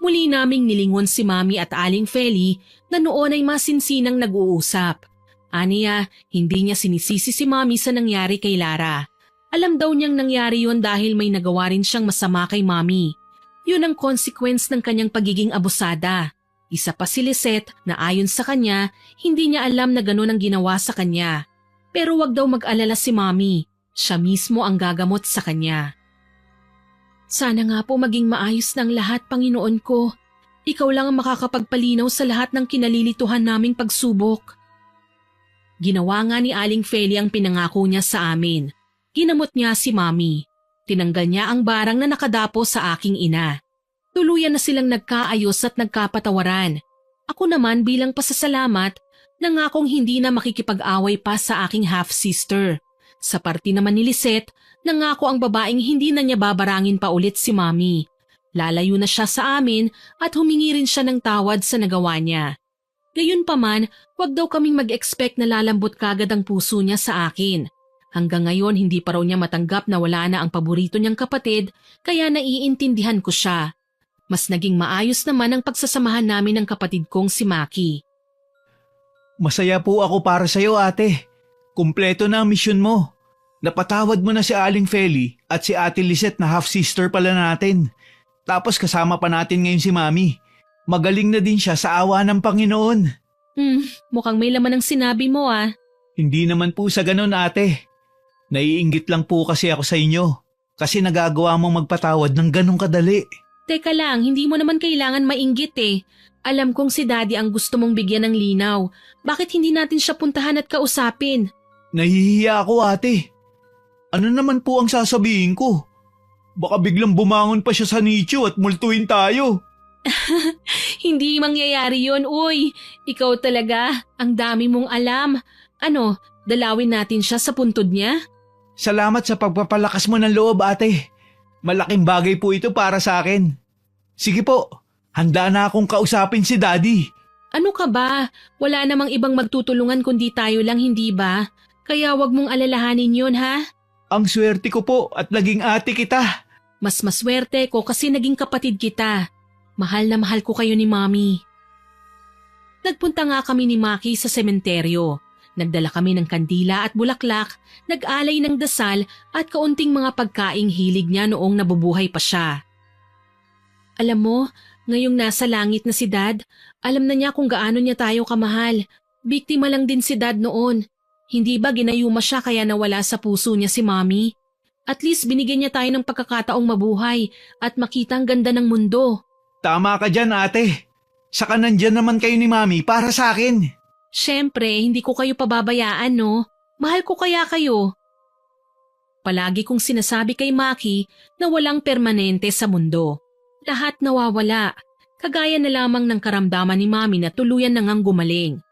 Muli naming nilingon si Mami at Aling Feli na noon ay masinsinang nag-uusap. Aniya, hindi niya sinisisi si Mami sa nangyari kay Lara. Alam daw niyang nangyari yon dahil may nagawa rin siyang masama kay Mami. Yun ang consequence ng kanyang pagiging abusada. Isa pa si Lisette na ayon sa kanya, hindi niya alam na gano'n ang ginawa sa kanya. Pero wag daw mag-alala si Mami. Siya mismo ang gagamot sa kanya. Sana nga po maging maayos ng lahat, Panginoon ko. Ikaw lang ang makakapagpalinaw sa lahat ng kinalilituhan naming pagsubok. Ginawa nga ni Aling Feli ang pinangako niya sa amin. Ginamot niya si Mami. Tinanggal niya ang barang na nakadapo sa aking ina. Tuluyan na silang nagkaayos at nagkapatawaran. Ako naman bilang pasasalamat, nangakong hindi na makikipag-away pa sa aking half-sister. Sa parte naman ni Lisette, nangako ang babaeng hindi na niya babarangin pa ulit si Mami. Lalayo na siya sa amin at humingi rin siya ng tawad sa nagawa niya. Gayunpaman, wag daw kaming mag-expect na lalambot kagad ang puso niya sa akin. Hanggang ngayon hindi pa raw niya matanggap na wala na ang paborito niyang kapatid kaya naiintindihan ko siya. Mas naging maayos naman ang pagsasamahan namin ng kapatid kong si Maki. Masaya po ako para sa'yo ate. Kumpleto na ang misyon mo. Napatawad mo na si Aling Feli at si Ate Lisette na half-sister pala natin. Tapos kasama pa natin ngayon si Mami. Magaling na din siya sa awa ng Panginoon. Mukhang may laman ang sinabi mo ah. Hindi naman po sa ganun ate. Naiinggit lang po kasi ako sa inyo. Kasi nagagawa mong magpatawad ng ganun kadali. Teka lang, hindi mo naman kailangan mainggit eh. Alam kong si Daddy ang gusto mong bigyan ng linaw. Bakit hindi natin siya puntahan at kausapin? Nahihiya ako ate. Ano naman po ang sasabihin ko? Baka biglang bumangon pa siya sa nicho at multuin tayo. Hindi mangyayari yon, uy. Ikaw talaga, ang dami mong alam. Ano, dalawin natin siya sa puntod niya? Salamat sa pagpapalakas mo ng loob ate. Malaking bagay po ito para sa akin. Sige po, handa na akong kausapin si Daddy. Ano ka ba? Wala namang ibang magtutulungan kundi tayo lang, hindi ba? Kaya wag mong alalahanin yun, ha? Ang swerte ko po at naging ate kita. Mas maswerte ko kasi naging kapatid kita. Mahal na mahal ko kayo ni Mami. Nagpunta nga kami ni Maki sa sementeryo. Nagdala kami ng kandila at bulaklak, nag-alay ng dasal at kaunting mga pagkaing hilig niya noong nabubuhay pa siya. Alam mo, ngayong nasa langit na si Dad, alam na niya kung gaano niya tayo kamahal. Biktima lang din si Dad noon. Hindi ba ginayuma siya kaya nawala sa puso niya si Mami? At least binigyan niya tayo ng pagkakataong mabuhay at makita ang ganda ng mundo. Tama ka dyan, ate. Saka nandyan naman kayo ni Mami para sa akin. Siyempre, hindi ko kayo pababayaan, no? Mahal ko kaya kayo. Palagi kong sinasabi kay Maki na walang permanente sa mundo. Lahat nawawala. Kagaya na lamang ng karamdaman ni Mami na tuluyan na ngang gumaling.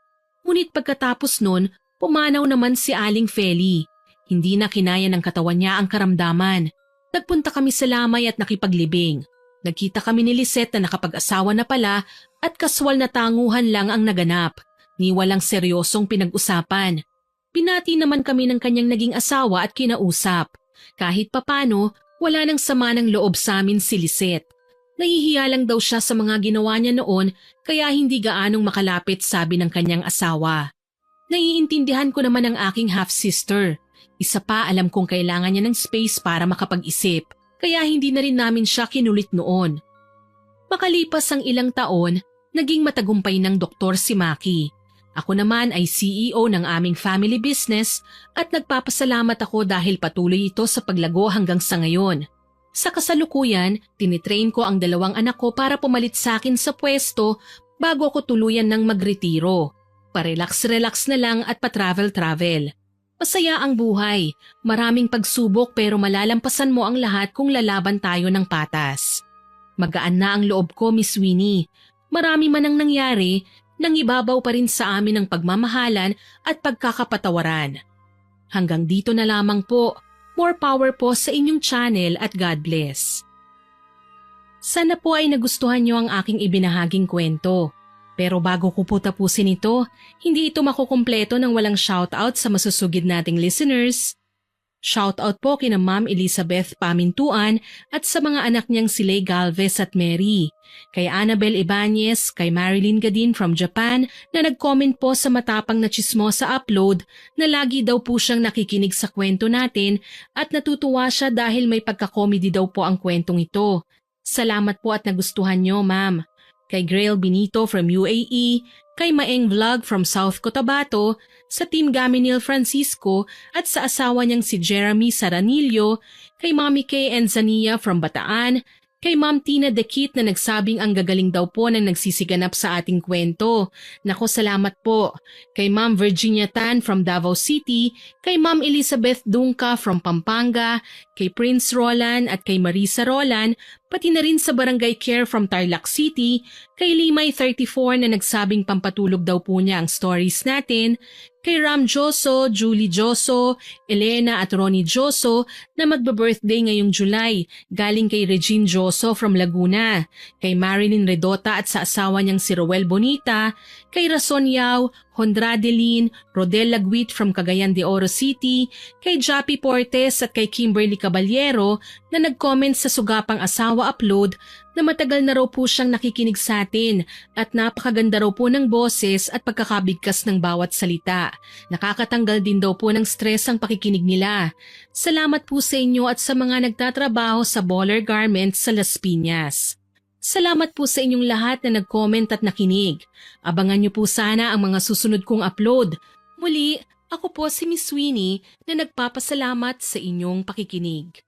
Ngunit pagkatapos nun, pumanaw naman si Aling Feli. Hindi na kinaya ng katawan niya ang karamdaman. Nagpunta kami sa lamay at nakipaglibing. Nagkita kami ni Lisette na nakapag-asawa na pala at kaswal na tanguhan lang ang naganap. Ni walang seryosong pinag-usapan. Pinati naman kami ng kanyang naging asawa at kinausap. Kahit papano, wala nang sama ng loob sa amin si Lisette. Nahihiya lang daw siya sa mga ginawa niya noon kaya hindi gaanong makalapit, sabi ng kanyang asawa. Naiintindihan ko naman ang aking half-sister. Isa pa, alam kong kailangan niya ng space para makapag-isip kaya hindi na rin namin siya kinulit noon. Makalipas ang ilang taon, naging matagumpay ng doktor si Maki. Ako naman ay CEO ng aming family business at nagpapasalamat ako dahil patuloy ito sa paglago hanggang sa ngayon. Sa kasalukuyan, tinitrain ko ang 2 anak ko para pumalit sa akin sa pwesto bago ako tuluyan ng magretiro. Pa-relax-relax na lang at pa-travel-travel. Masaya ang buhay, maraming pagsubok pero malalampasan mo ang lahat kung lalaban tayo ng patas. Magaan na ang loob ko, Miss Winnie. Marami man ang nangyari, nang ibabaw pa rin sa amin ang pagmamahalan at pagkakapatawaran. Hanggang dito na lamang po. More power po sa inyong channel at God bless. Sana po ay nagustuhan niyo ang aking ibinahaging kwento. Pero bago ko po tapusin ito, hindi ito makukumpleto ng walang shoutout sa masusugid nating listeners. Shoutout po kina Ma'am Elizabeth Pamintuan at sa mga anak niyang si Lay Galvez at Mary. Kay Annabel Ibanez, kay Marilyn Gadin from Japan na nag-comment po sa matapang na chismosa upload na lagi daw po siyang nakikinig sa kwento natin at natutuwa siya dahil may pagka-comedy daw po ang kwentong ito. Salamat po at nagustuhan niyo, ma'am. Kay Grail Benito from UAE, kay Maeng Vlog from South Cotabato, sa Team Gaminil Francisco at sa asawa niyang si Jeremy Saranillo, kay Mommy Kay Enzania from Bataan, kay Ma'am Tina Dekit na nagsabing ang gagaling daw po ng nagsisiganap sa ating kwento. Nako, salamat po. Kay Ma'am Virginia Tan from Davao City, kay Ma'am Elizabeth Dungka from Pampanga, kay Prince Roland at kay Marisa Roland, pati na rin sa Barangay Care from Tarlac City, kay Limay 34 na nagsabing pampatulog daw po niya ang stories natin, kay Ram Joso, Julie Joso, Elena at Ronnie Joso na magbe-birthday ngayong July, galing kay Regine Joso from Laguna, kay Marilyn Redota at sa asawa niyang si Roel Bonita, kay Rason Yao, Hondradelin, Rodel Lagwit from Cagayan de Oro City, kay Jappy Portes at kay Kimberly Caballero na nag-comment sa Sugapang Asawa upload na matagal na raw po siyang nakikinig sa atin at napakaganda raw po ng boses at pagkakabigkas ng bawat salita. Nakakatanggal din daw po ng stress ang pakikinig nila. Salamat po sa inyo at sa mga nagtatrabaho sa Baller Garments sa Las Piñas. Salamat po sa inyong lahat na nag-comment at nakinig. Abangan niyo po sana ang mga susunod kong upload. Muli, ako po si Miss Winnie na nagpapasalamat sa inyong pakikinig.